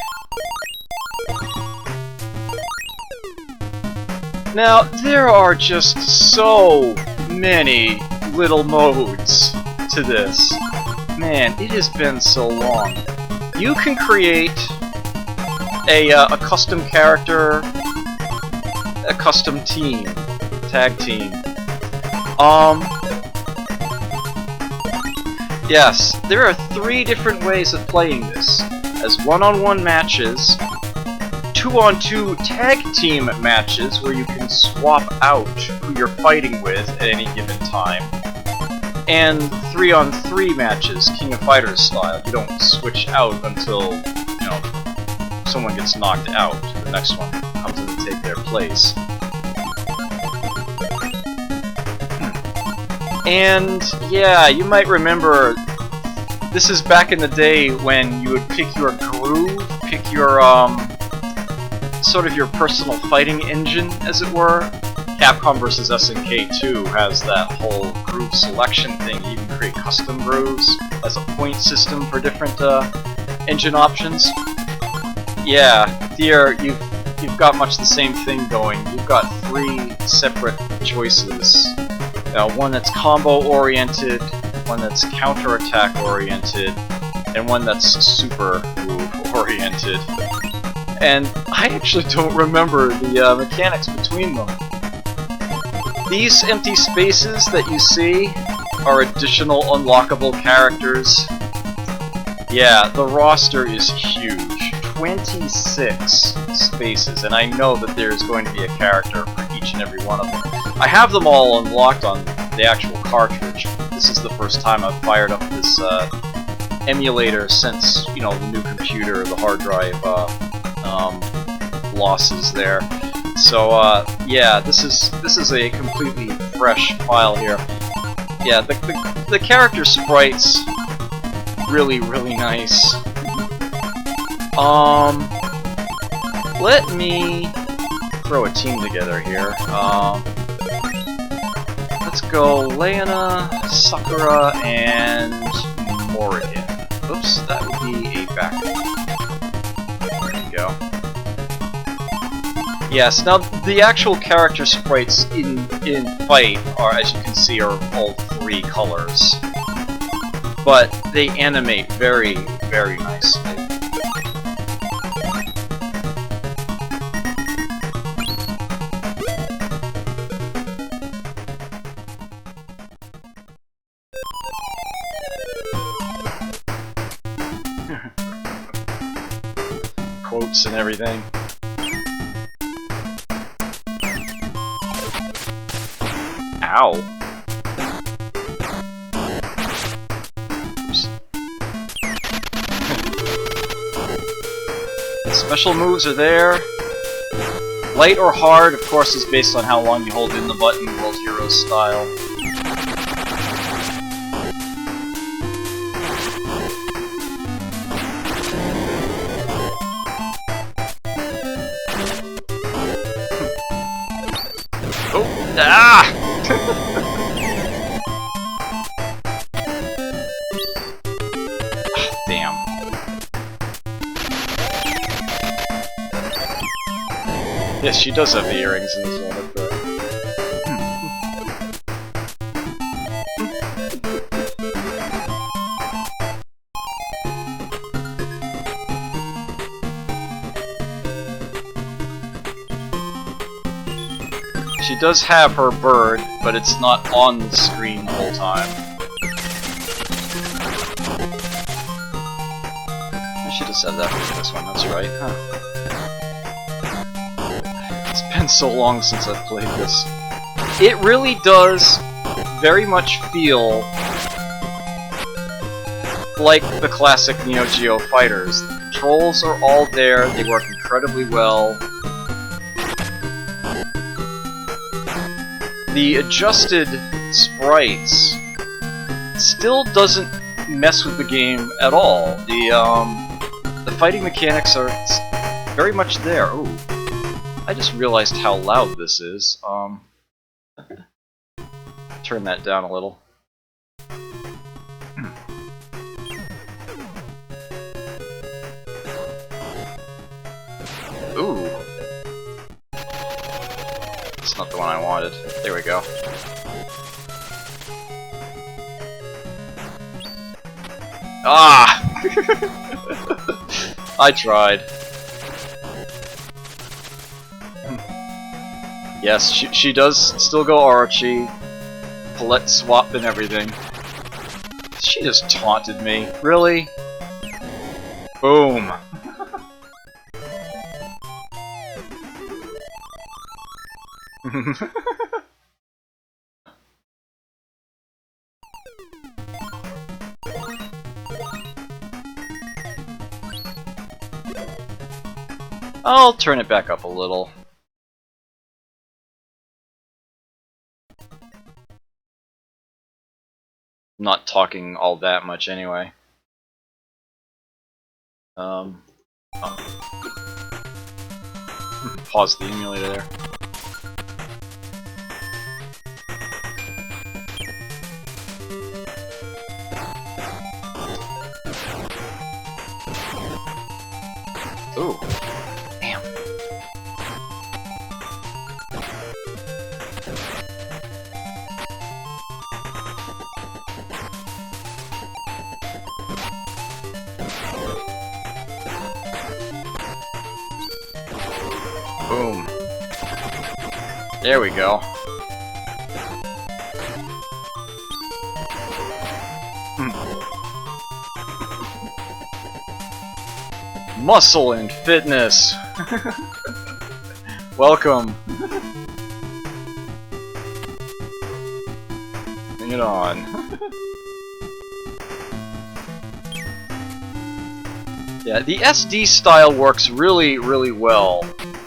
Now, there are just so many little modes to this. Man, it has been so long. You can create a custom character, a custom team, tag team. Yes, there are 3 different ways of playing this. As one-on-one matches, 2-on-2 tag team matches where you can swap out who you're fighting with at any given time, and 3-on-3 matches, King of Fighters style. You don't switch out until, you know, someone gets knocked out. The next one comes in to take their place. And yeah, you might remember, this is back in the day when you would pick your groove, pick your, sort of your personal fighting engine, as it were. Capcom vs. SNK 2 has that whole groove selection thing. You can create custom grooves as a point system for different engine options. Yeah, here you've got much the same thing going. You've got 3 separate choices. One that's combo-oriented, one that's counter-attack oriented, and one that's super move-oriented. And I actually don't remember the mechanics between them. These empty spaces that you see are additional unlockable characters. Yeah, the roster is huge. 26 spaces, and I know that there's going to be a character for each and every one of them. I have them all unlocked on the actual cartridge. This is the first time I've fired up this emulator since, you know, the new computer, the hard drive losses there. So yeah, this is a completely fresh file here. Yeah, the character sprites really nice. Let me throw a team together here. Let's go Leona, Sakura, and Morrigan. Oops, that would be a backup. There you go. Yes, now the actual character sprites in fight are, as you can see, are all 3 colors. But they animate very nicely. Quotes and everything. Ow. Oops. Special moves are there. Light or hard, of course, is based on how long you hold in the button, World Heroes style. Ah! Damn. Yes, she does have the earrings in this one, but... She does have her bird, but it's not on the screen the whole time. I should have said that for this one, that's right, huh? It's been so long since I've played this. It really does very much feel like the classic NeoGeo fighters. The controls are all there, they work incredibly well. The adjusted sprites still doesn't mess with the game at all. The fighting mechanics are very much there. Ooh, I just realized how loud this is. Turn that down a little. Ooh. That's not the one I wanted. There we go. Ah! I tried. Yes, she does still go Archie. Palette swap and everything. She just taunted me. Really? Boom. I'll turn it back up a little. I'm not talking all that much anyway. Oh. Pause the emulator there. Ooh. Damn. Boom. There we go. Muscle and fitness. Welcome. Bring it on. Yeah, the SD style works really, really well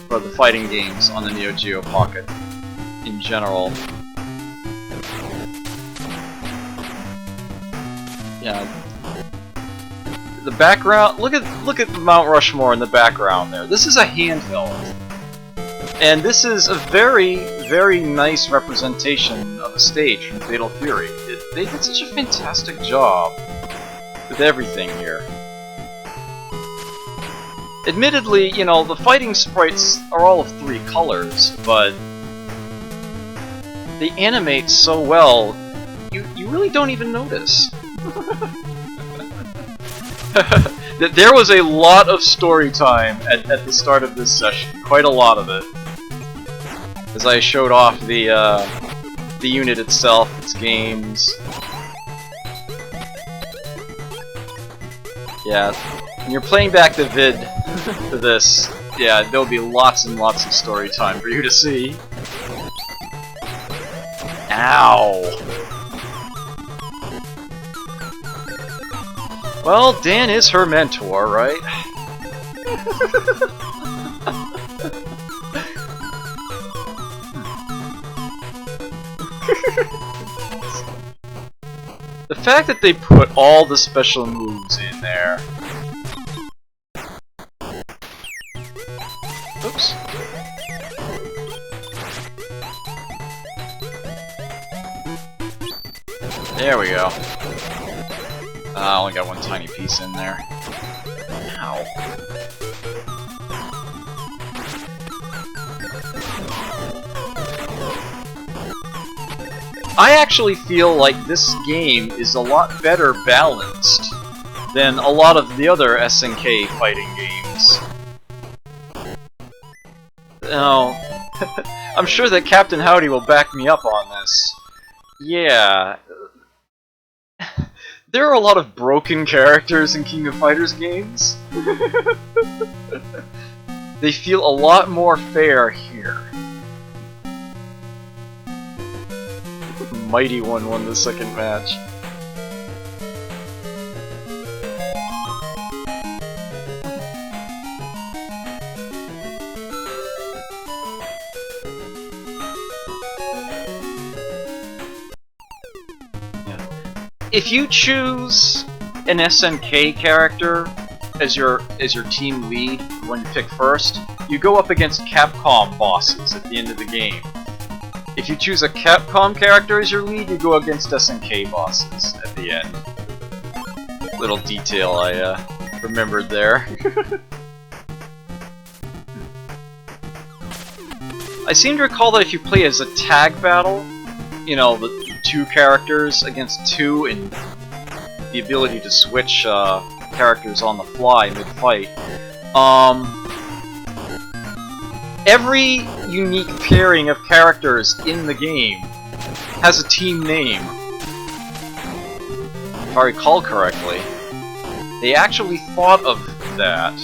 for the fighting games on the NeoGeo Pocket in general. Yeah. The background, look at Mount Rushmore in the background there. This is a handheld. And this is a very, very nice representation of a stage from Fatal Fury. They did such a fantastic job with everything here. Admittedly, you know, the fighting sprites are all of 3 colors, but they animate so well, you really don't even notice. There was a lot of story time at the start of this session, quite a lot of it. As I showed off the unit itself, its games. Yeah, when you're playing back the vid for this, yeah, there'll be lots and lots of story time for you to see. Ow! Well, Dan is her mentor, right? The fact that they put all the special moves in there. Oops. There we go. I only got one tiny piece in there. Ow. I actually feel like this game is a lot better balanced than a lot of the other SNK fighting games. Now, I'm sure that Captain Howdy will back me up on this. Yeah. There are a lot of broken characters in King of Fighters games. They feel a lot more fair here. Mighty One won the second match. If you choose an SNK character as your team lead when you pick first, you go up against Capcom bosses at the end of the game. If you choose a Capcom character as your lead, you go against SNK bosses at the end. Little detail I remembered there. I seem to recall that if you play as a tag battle, you know, the two characters against two, and the ability to switch characters on the fly mid-fight. Every unique pairing of characters in the game has a team name. If I recall correctly, they actually thought of that.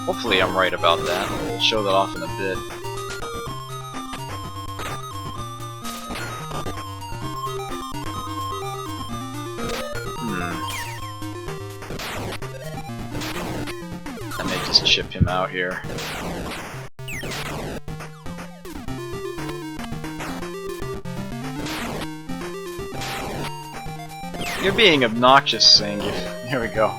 Hopefully I'm right about that. We'll show that off in a bit. I may just chip him out here. You're being obnoxious, saying you. Here we go.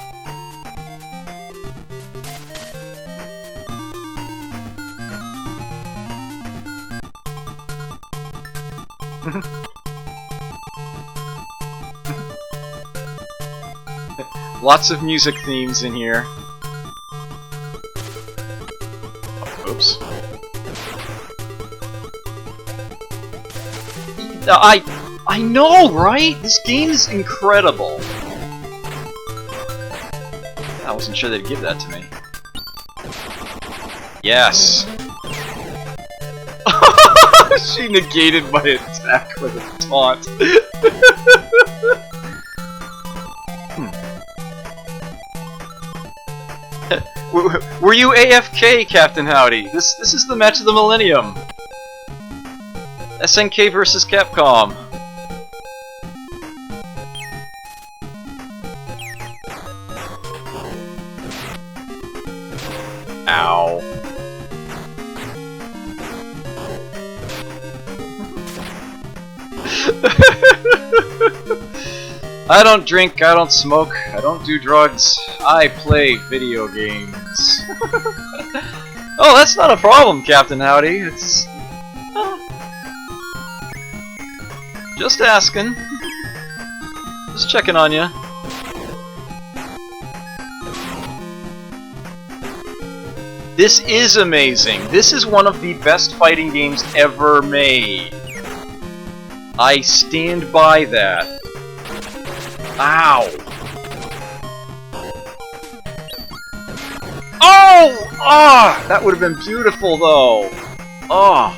Lots of music themes in here. Oops. I know, right? This game is incredible. I wasn't sure they'd give that to me. Yes. She negated my attack with a taunt. Were you AFK, Captain Howdy? This is the match of the millennium. SNK versus Capcom. Ow. I don't drink, I don't smoke, I don't do drugs, I play video games. Oh, that's not a problem, Captain Howdy. It's... just asking. Just checking on you. This is amazing. This is one of the best fighting games ever made. I stand by that. Ow! Oh! Ah! That would have been beautiful, though. Oh.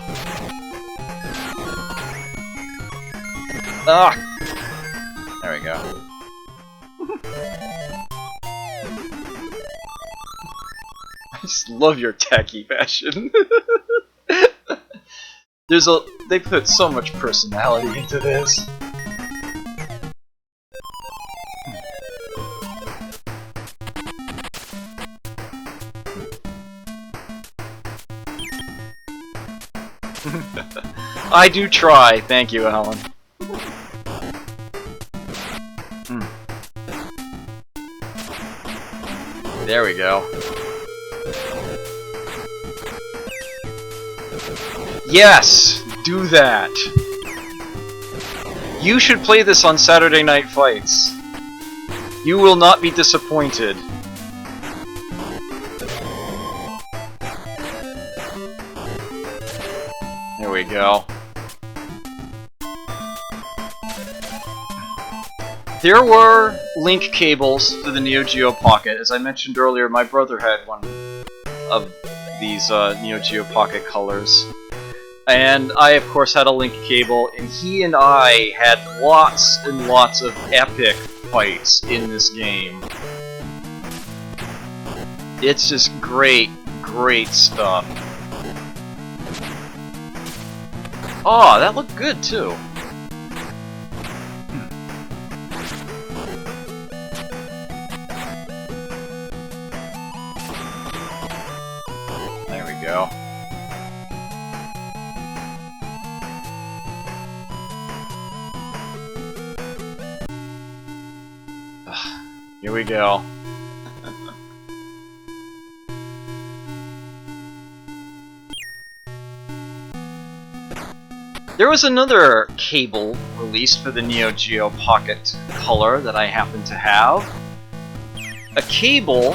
Ah. There we go. I just love your tacky fashion. They put so much personality into this. I do try, thank you, Alan. There we go. Yes! Do that! You should play this on Saturday Night Fights. You will not be disappointed. There we go. There were link cables to the NeoGeo Pocket. As I mentioned earlier, my brother had one of these NeoGeo Pocket colors. And I, of course, had a link cable, and he and I had lots and lots of epic fights in this game. It's just great, great stuff. Oh, that looked good, too. There we go. Here we go. There was another cable released for the NeoGeo Pocket Color that I happen to have. A cable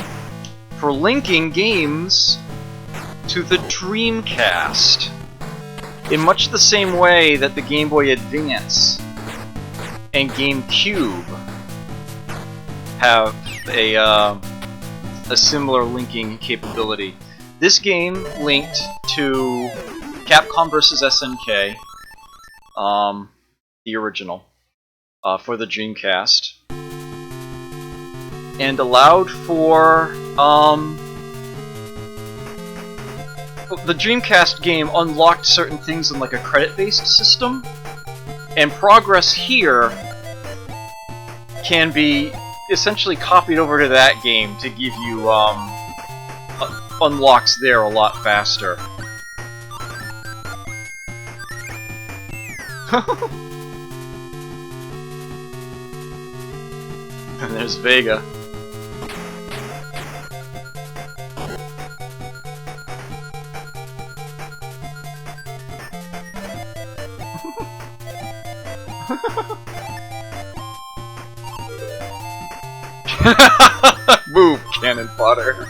for linking games to the Dreamcast. In much the same way that the Game Boy Advance and GameCube have a similar linking capability. This game linked to Capcom vs. SNK, the original, for the Dreamcast, and allowed for the Dreamcast game unlocked certain things in like a credit-based system, and progress here can be essentially copied over to that game to give you unlocks there a lot faster. And there's Vega. Move, cannon fodder.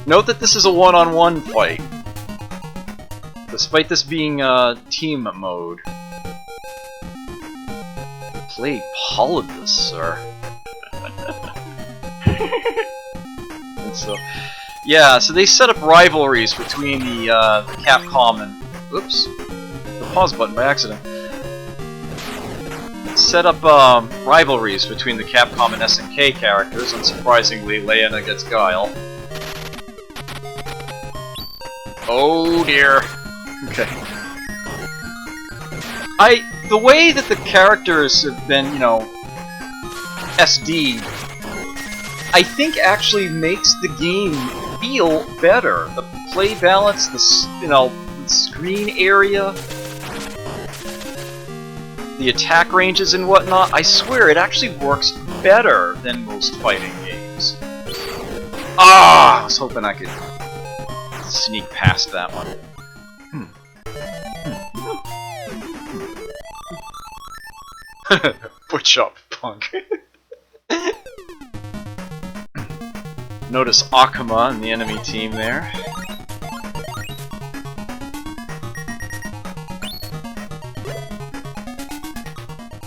Note that this is a one-on-one fight, despite this being team mode. Play Polybus, sir. And so, yeah, so they set up rivalries between the Capcom and... Oops. The pause button by accident. Set up rivalries between the Capcom and SNK characters. Unsurprisingly, Leona gets Guile. Oh dear. Okay. The way that the characters have been, you know, SD'd, I think actually makes the game feel better. The play balance, the, you know, the screen area, the attack ranges and whatnot, I swear it actually works better than most fighting games. Ah! I was hoping I could sneak past that one. Butch up, punk. Notice Akuma and the enemy team there.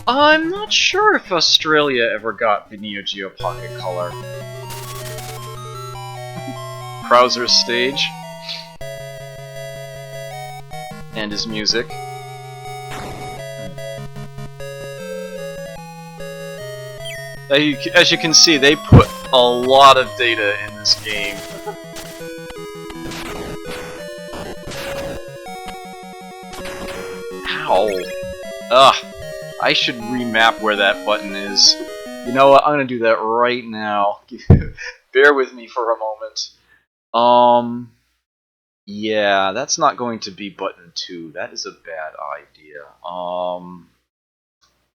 I'm not sure if Australia ever got the NeoGeo Pocket Color. Krauser's stage. And his music. As you can see, they put a lot of data in this game. Ow. Ugh. I should remap where that button is. You know what? I'm gonna do that right now. Bear with me for a moment. Yeah, that's not going to be button 2. That is a bad idea.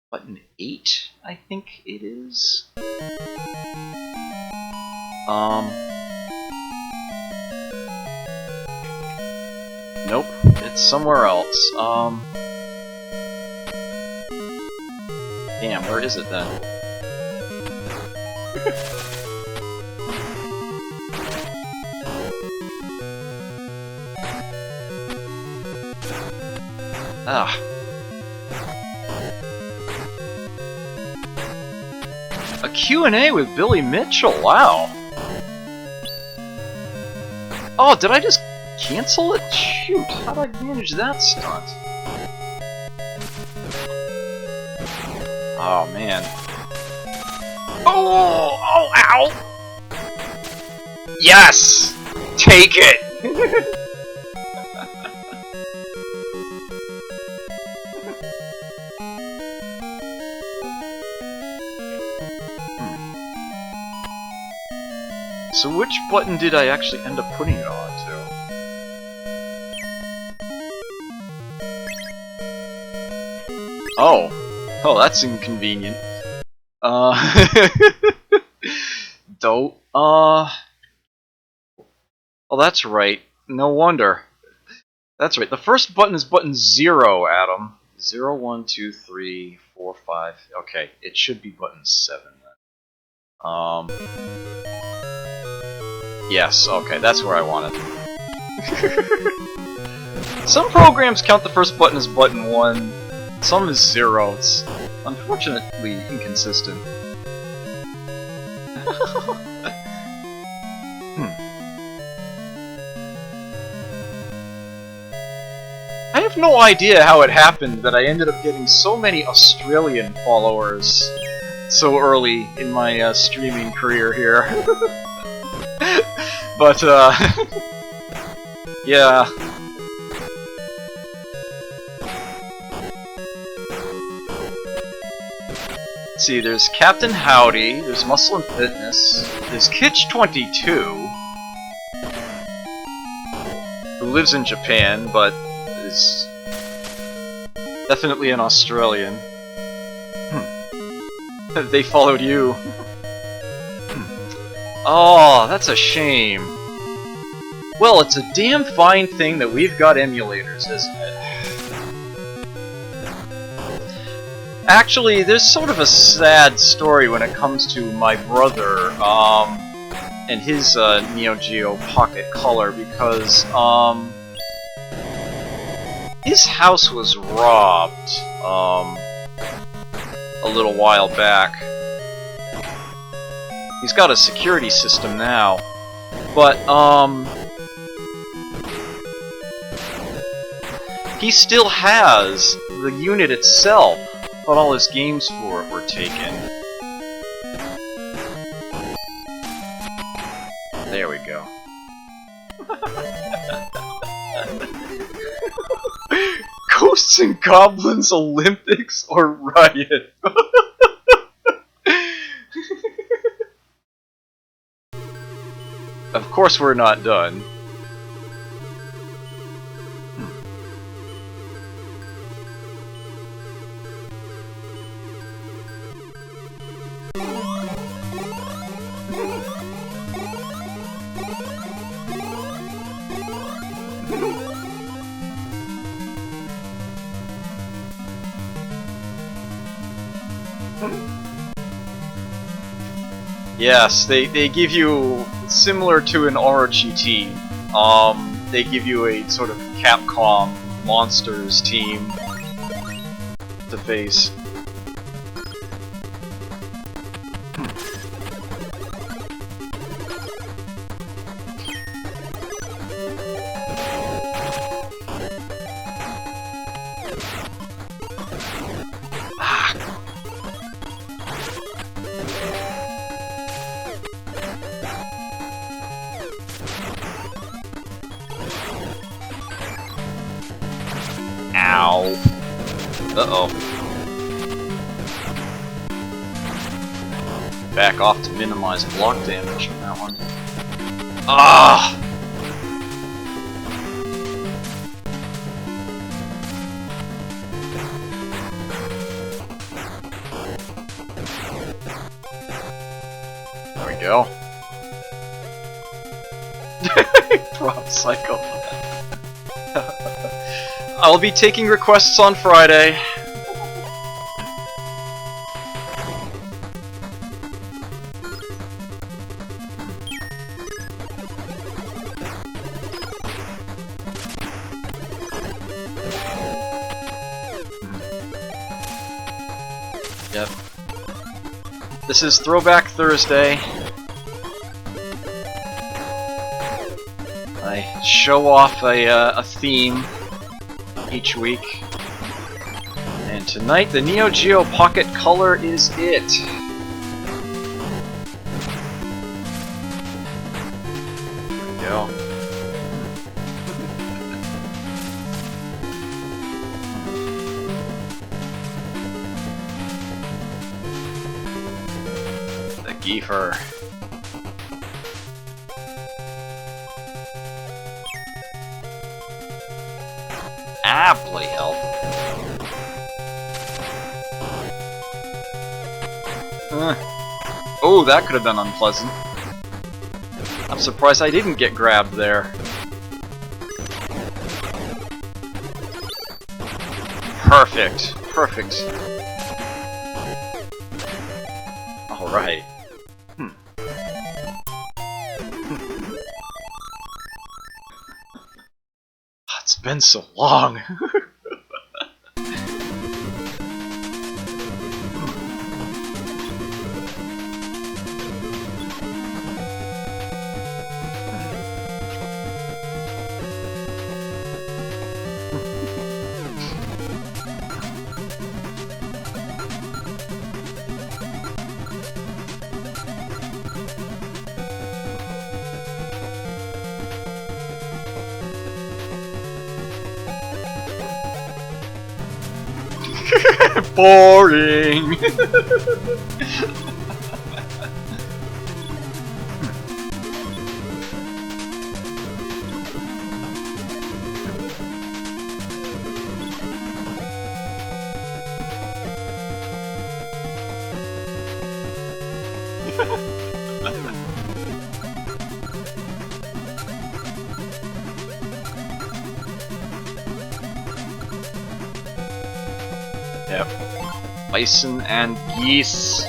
Button 8, I think it is. Nope, it's somewhere else. Damn, where is it then? Ah. A Q&A with Billy Mitchell, wow. Oh, did I just cancel it? Shoot, how did I manage that stunt? Oh, man. Oh, ow! Yes! Take it! So which button did I actually end up putting it on to? Oh, that's inconvenient. Don't. Oh, that's right. No wonder. That's right. The first button is button 0, Adam. 0, 1, 2, 3, 4, 5. Okay, it should be button 7 then. Yes, okay, that's where I wanted. Some programs count the first button as button 1, some as 0. It's unfortunately inconsistent. I have no idea how it happened that I ended up getting so many Australian followers so early in my streaming career here. But, yeah. Let's see, there's Captain Howdy, there's Muscle and Fitness, there's Kitch22, who lives in Japan, but is definitely an Australian. They followed you. Oh, that's a shame. Well, it's a damn fine thing that we've got emulators, isn't it? Actually, there's sort of a sad story when it comes to my brother, and his NeoGeo Pocket Color, because, his house was robbed, a little while back. He's got a security system now, but, he still has the unit itself, but all his games for it were taken. There we go. Ghosts and Goblins Olympics or Riot? Of course we're not done. Yes, they give you, similar to an Orochi, they give you a sort of Capcom Monsters team to face. Ow. Uh-oh. Back off to minimize block damage on that one. Ah! There we go. Prop Psycho. I'll be taking requests on Friday. Yep. This is Throwback Thursday. I show off a theme each week. And tonight, the NeoGeo Pocket Color is it. There we go. The Giefer. Ah, bloody hell. Oh, that could have been unpleasant. I'm surprised I didn't get grabbed there. Perfect. Perfect. Alright. It's been so long. Boring. Yep. Bison and geese.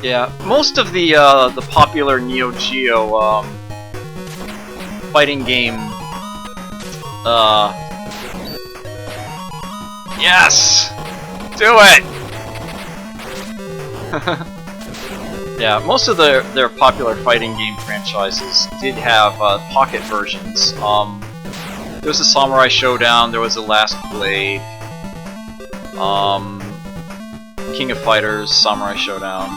Yeah, most of the popular NeoGeo fighting game. Yes! Do it! Yeah, most of their popular fighting game franchises did have pocket versions. There was a Samurai Showdown, there was a Last Blade, King of Fighters, Samurai Showdown.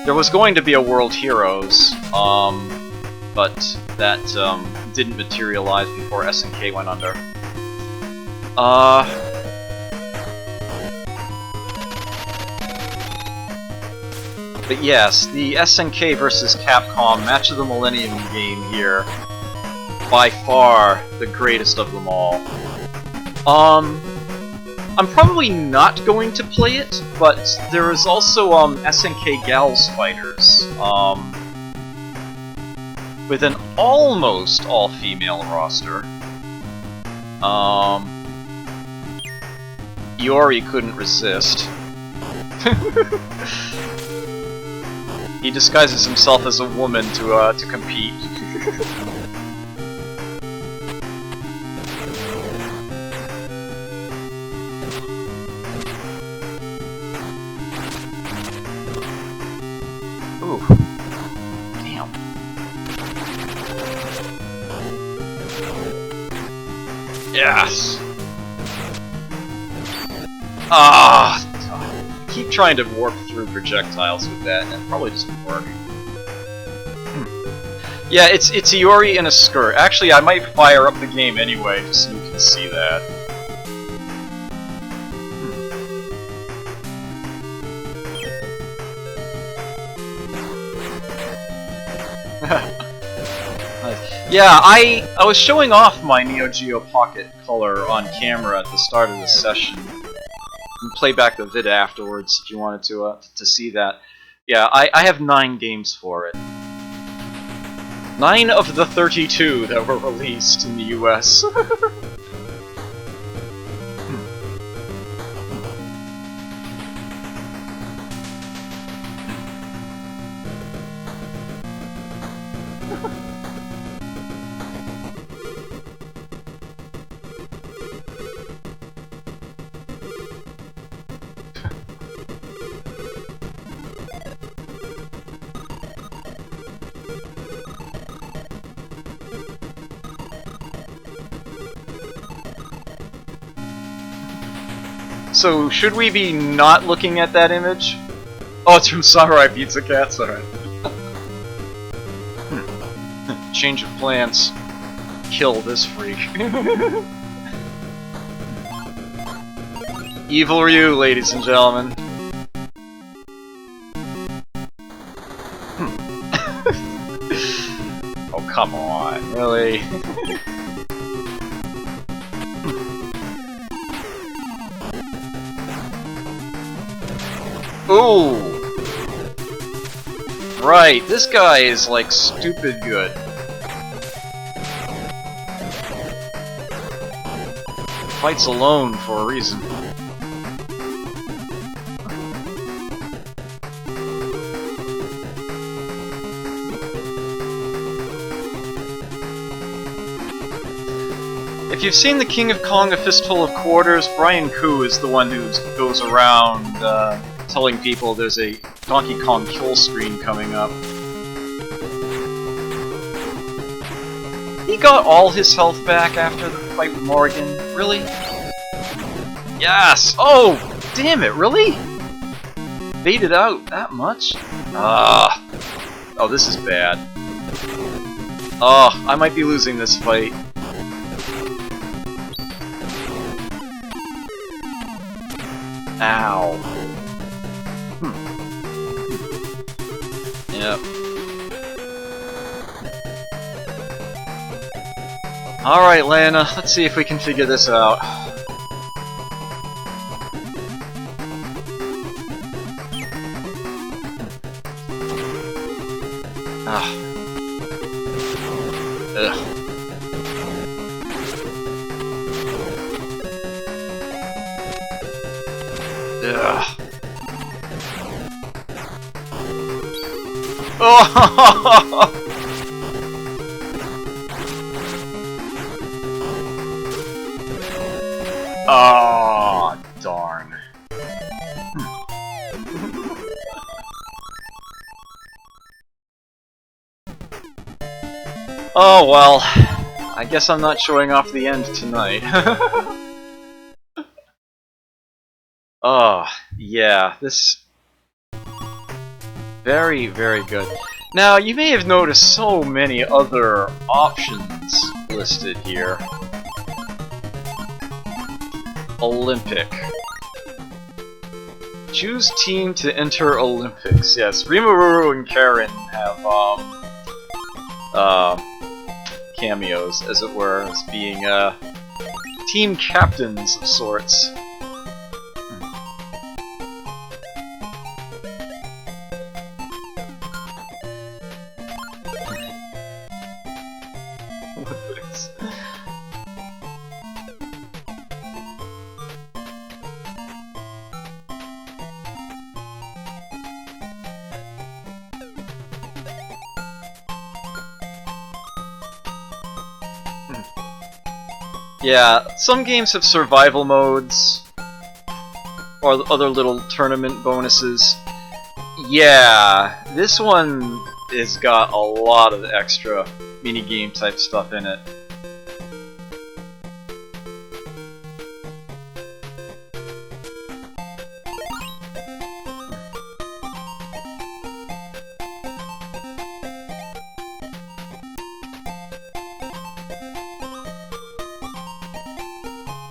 There was going to be a World Heroes, but that didn't materialize before SNK went under. But yes, the SNK versus Capcom Match of the Millennium game here, by far the greatest of them all. I'm probably not going to play it, but there is also SNK Gals Fighters, with an almost all-female roster. Iori couldn't resist. He disguises himself as a woman to compete. Ooh. Damn. Yes! Ah! I keep trying to warp through projectiles with that, and it probably doesn't work. Yeah, it's Iori in a skirt. Actually, I might fire up the game anyway, just so you can see that. Yeah, I was showing off my NeoGeo Pocket Color on camera at the start of this session. You can play back the vid afterwards if you wanted to see that. Yeah, I have 9 games for it. 9 of the 32 that were released in the US. So, should we be not looking at that image? Oh, it's from Samurai Pizza Cat, sorry. Change of plans. Kill this freak. Evil Ryu, ladies and gentlemen. Oh, come on, really? Ooh! Right, this guy is like stupid good. Fights alone for a reason. If you've seen The King of Kong: A Fistful of Quarters, Brian Koo is the one who goes around telling people there's a Donkey Kong kill screen coming up. He got all his health back after the fight with Morrigan. Really? Yes! Oh! Damn it, really? Baited out that much? Ah. Oh, this is bad. Oh, I might be losing this fight. Ow. Yep. Alright, Lana, let's see if we can figure this out. Ah. Ugh. Ugh. Oh! Oh, darn. Oh well, I guess I'm not showing off the end tonight. Oh, yeah, this... Very, very good. Now, you may have noticed so many other options listed here. Olympic. Choose team to enter Olympics. Yes, Rimuru and Karen have, cameos, as it were, as being, team captains of sorts. Yeah, some games have survival modes, or other little tournament bonuses. Yeah, this one has got a lot of extra minigame type stuff in it.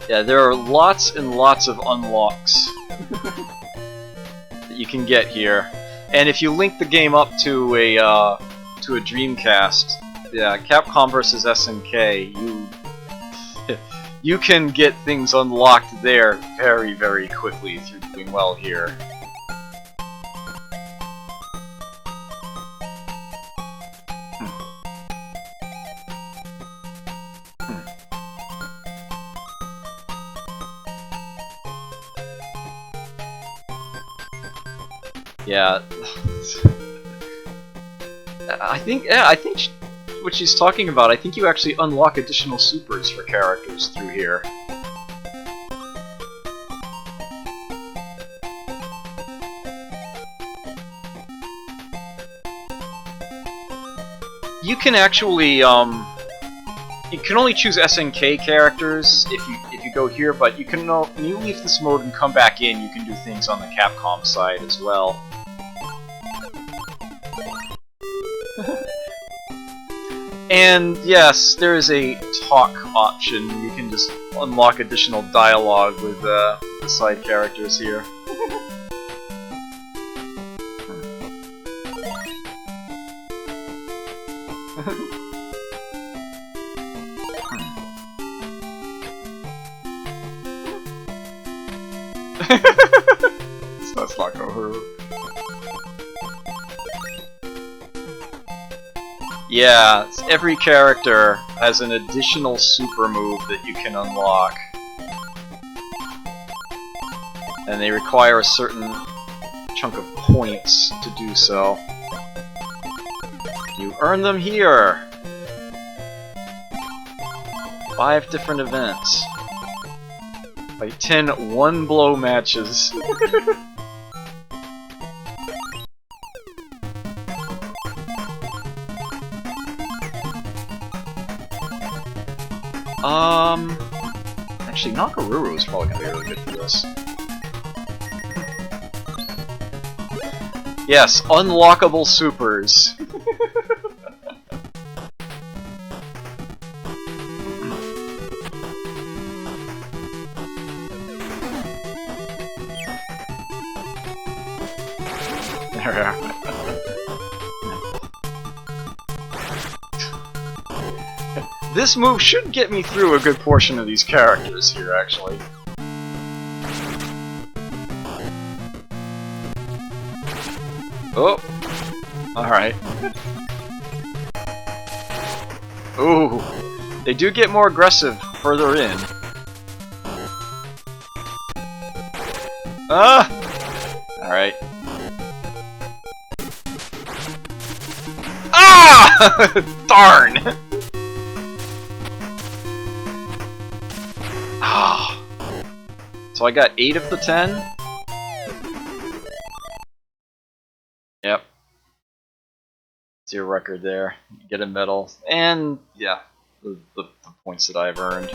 Yeah, there are lots and lots of unlocks that you can get here, and if you link the game up to a Dreamcast, yeah, Capcom vs SNK, you can get things unlocked there very, very quickly if you're doing well here. Yeah. I think what she's talking about, I think you actually unlock additional supers for characters through here. You can actually, you can only choose SNK characters if you go here, but you can when you leave this mode and come back in, you can do things on the Capcom side as well. And yes, there is a talk option. You can just unlock additional dialogue with the side characters here. That's not gonna hurt. Yeah, every character has an additional super move that you can unlock. And they require a certain chunk of points to do so. You earn them here! 5 different events. By 10 one-blow matches. Actually, Nakaruru is probably gonna be really good for this. Yes, unlockable supers. There we are. This move should get me through a good portion of these characters here, actually. Oh! Alright. Ooh! They do get more aggressive further in. Ah! Alright. Ah! Darn! So I got 8 of the 10? Yep. It's your record there. You get a medal. And, yeah, the points that I've earned.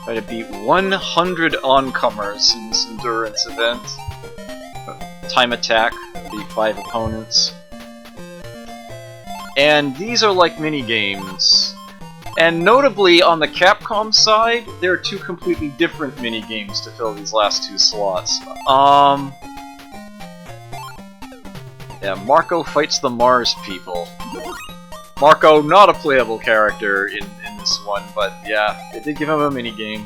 Try to beat 100 oncomers in this endurance event. Time attack, beat 5 opponents. And these are like mini-games. And notably, on the Capcom side, there are 2 completely different mini-games to fill these last 2 slots. Yeah, Marco fights the Mars people. Marco, not a playable character in this one, but yeah, they did give him a mini-game.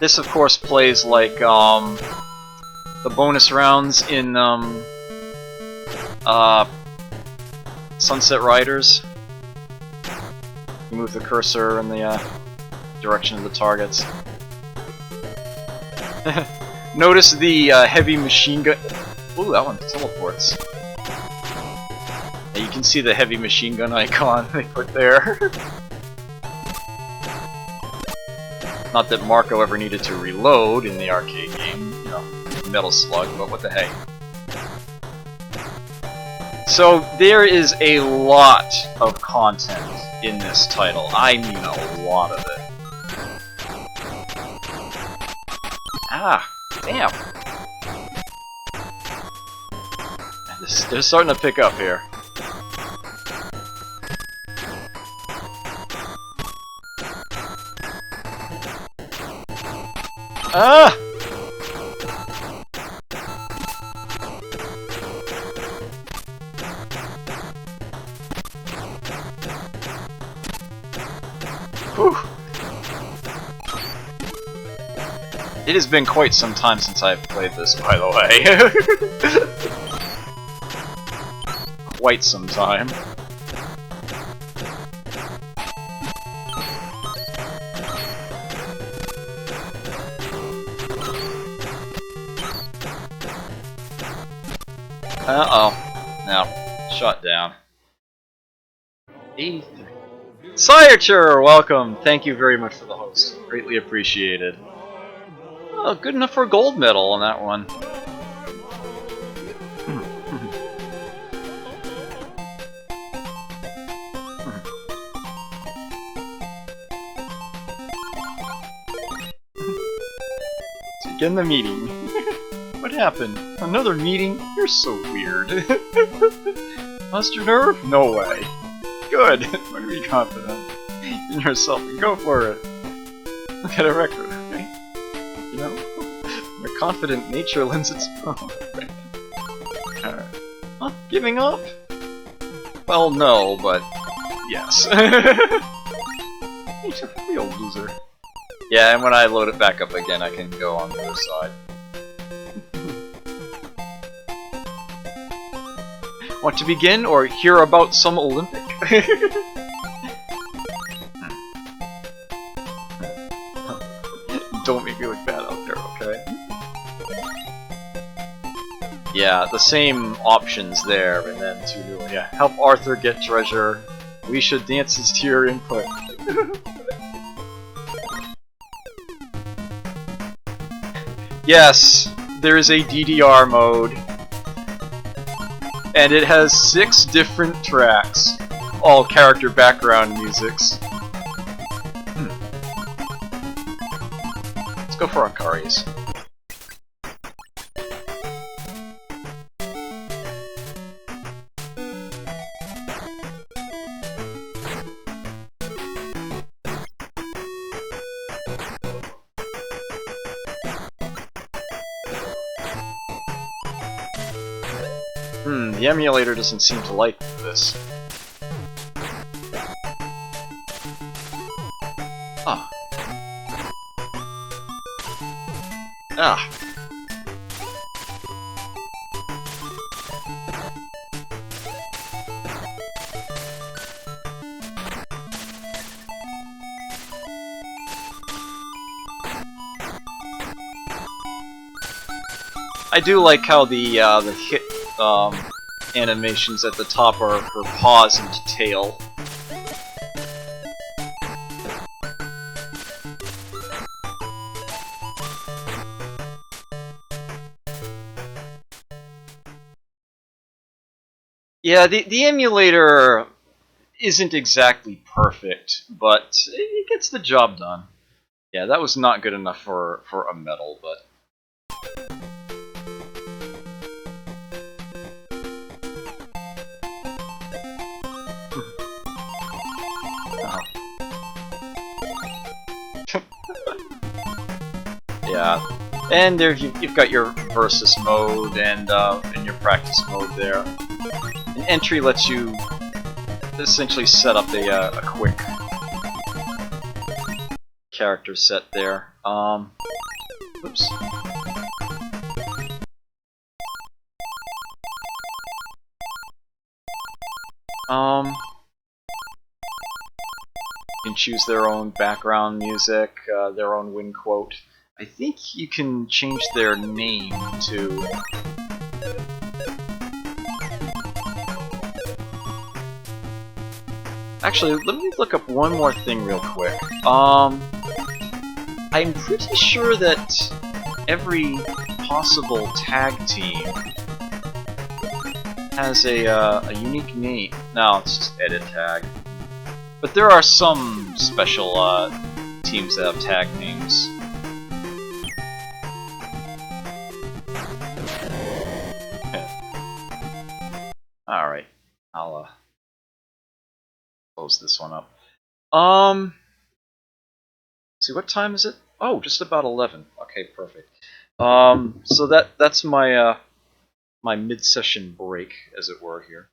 This, of course, plays like the bonus rounds in Sunset Riders. You move the cursor in the direction of the targets. Notice the heavy machine gun. Ooh, that one teleports. Yeah, you can see the heavy machine gun icon they put there. Not that Marco ever needed to reload in the arcade game, you know, Metal Slug, but what the heck. So there is a lot of content in this title. I mean a lot of it. Ah, damn. They're starting to pick up here. Ah! Whew. It has been quite some time since I've played this, by the way. Quite some time. Uh-oh. No. Shot down. 83. Sireture, welcome! Thank you very much for the host. Greatly appreciated. Oh, good enough for a gold medal on that one. Begin the meeting. What happened? Another meeting? You're so weird. Lost your nerve? No way. Good. Better be confident in yourself and go for it. Look at a record, right? You know, your confident nature lends its own. Alright. Huh? Giving up? Well, no, but yes. He's a real loser. Yeah, and when I load it back up again, I can go on the other side. Want to begin or hear about some Olympic? Don't make me look bad out there, okay? Yeah, the same options there, and then two new. Yeah, help Arthur get treasure. We should dances to your input. Yes, there is a DDR mode. And it has 6 different tracks, all character background musics. Let's go for Akari's. The emulator doesn't seem to like this. Ah. Ah. I do like how the hit animations at the top are for paws and tail. Yeah, the emulator isn't exactly perfect, but it gets the job done. Yeah, that was not good enough for a medal, but... Yeah, and there you've got your versus mode and your practice mode there. An entry lets you essentially set up a quick character set there. Oops. You can choose their own background music, their own win quote. I think you can change their name to... Actually, let me look up one more thing real quick. I'm pretty sure that every possible tag team has a unique name. No, it's just edit tag. But there are some special teams that have tag names. Alright, I'll close this one up. See, what time is it? Oh, just about 11. Okay, perfect. So that's my my mid-session break, as it were, here.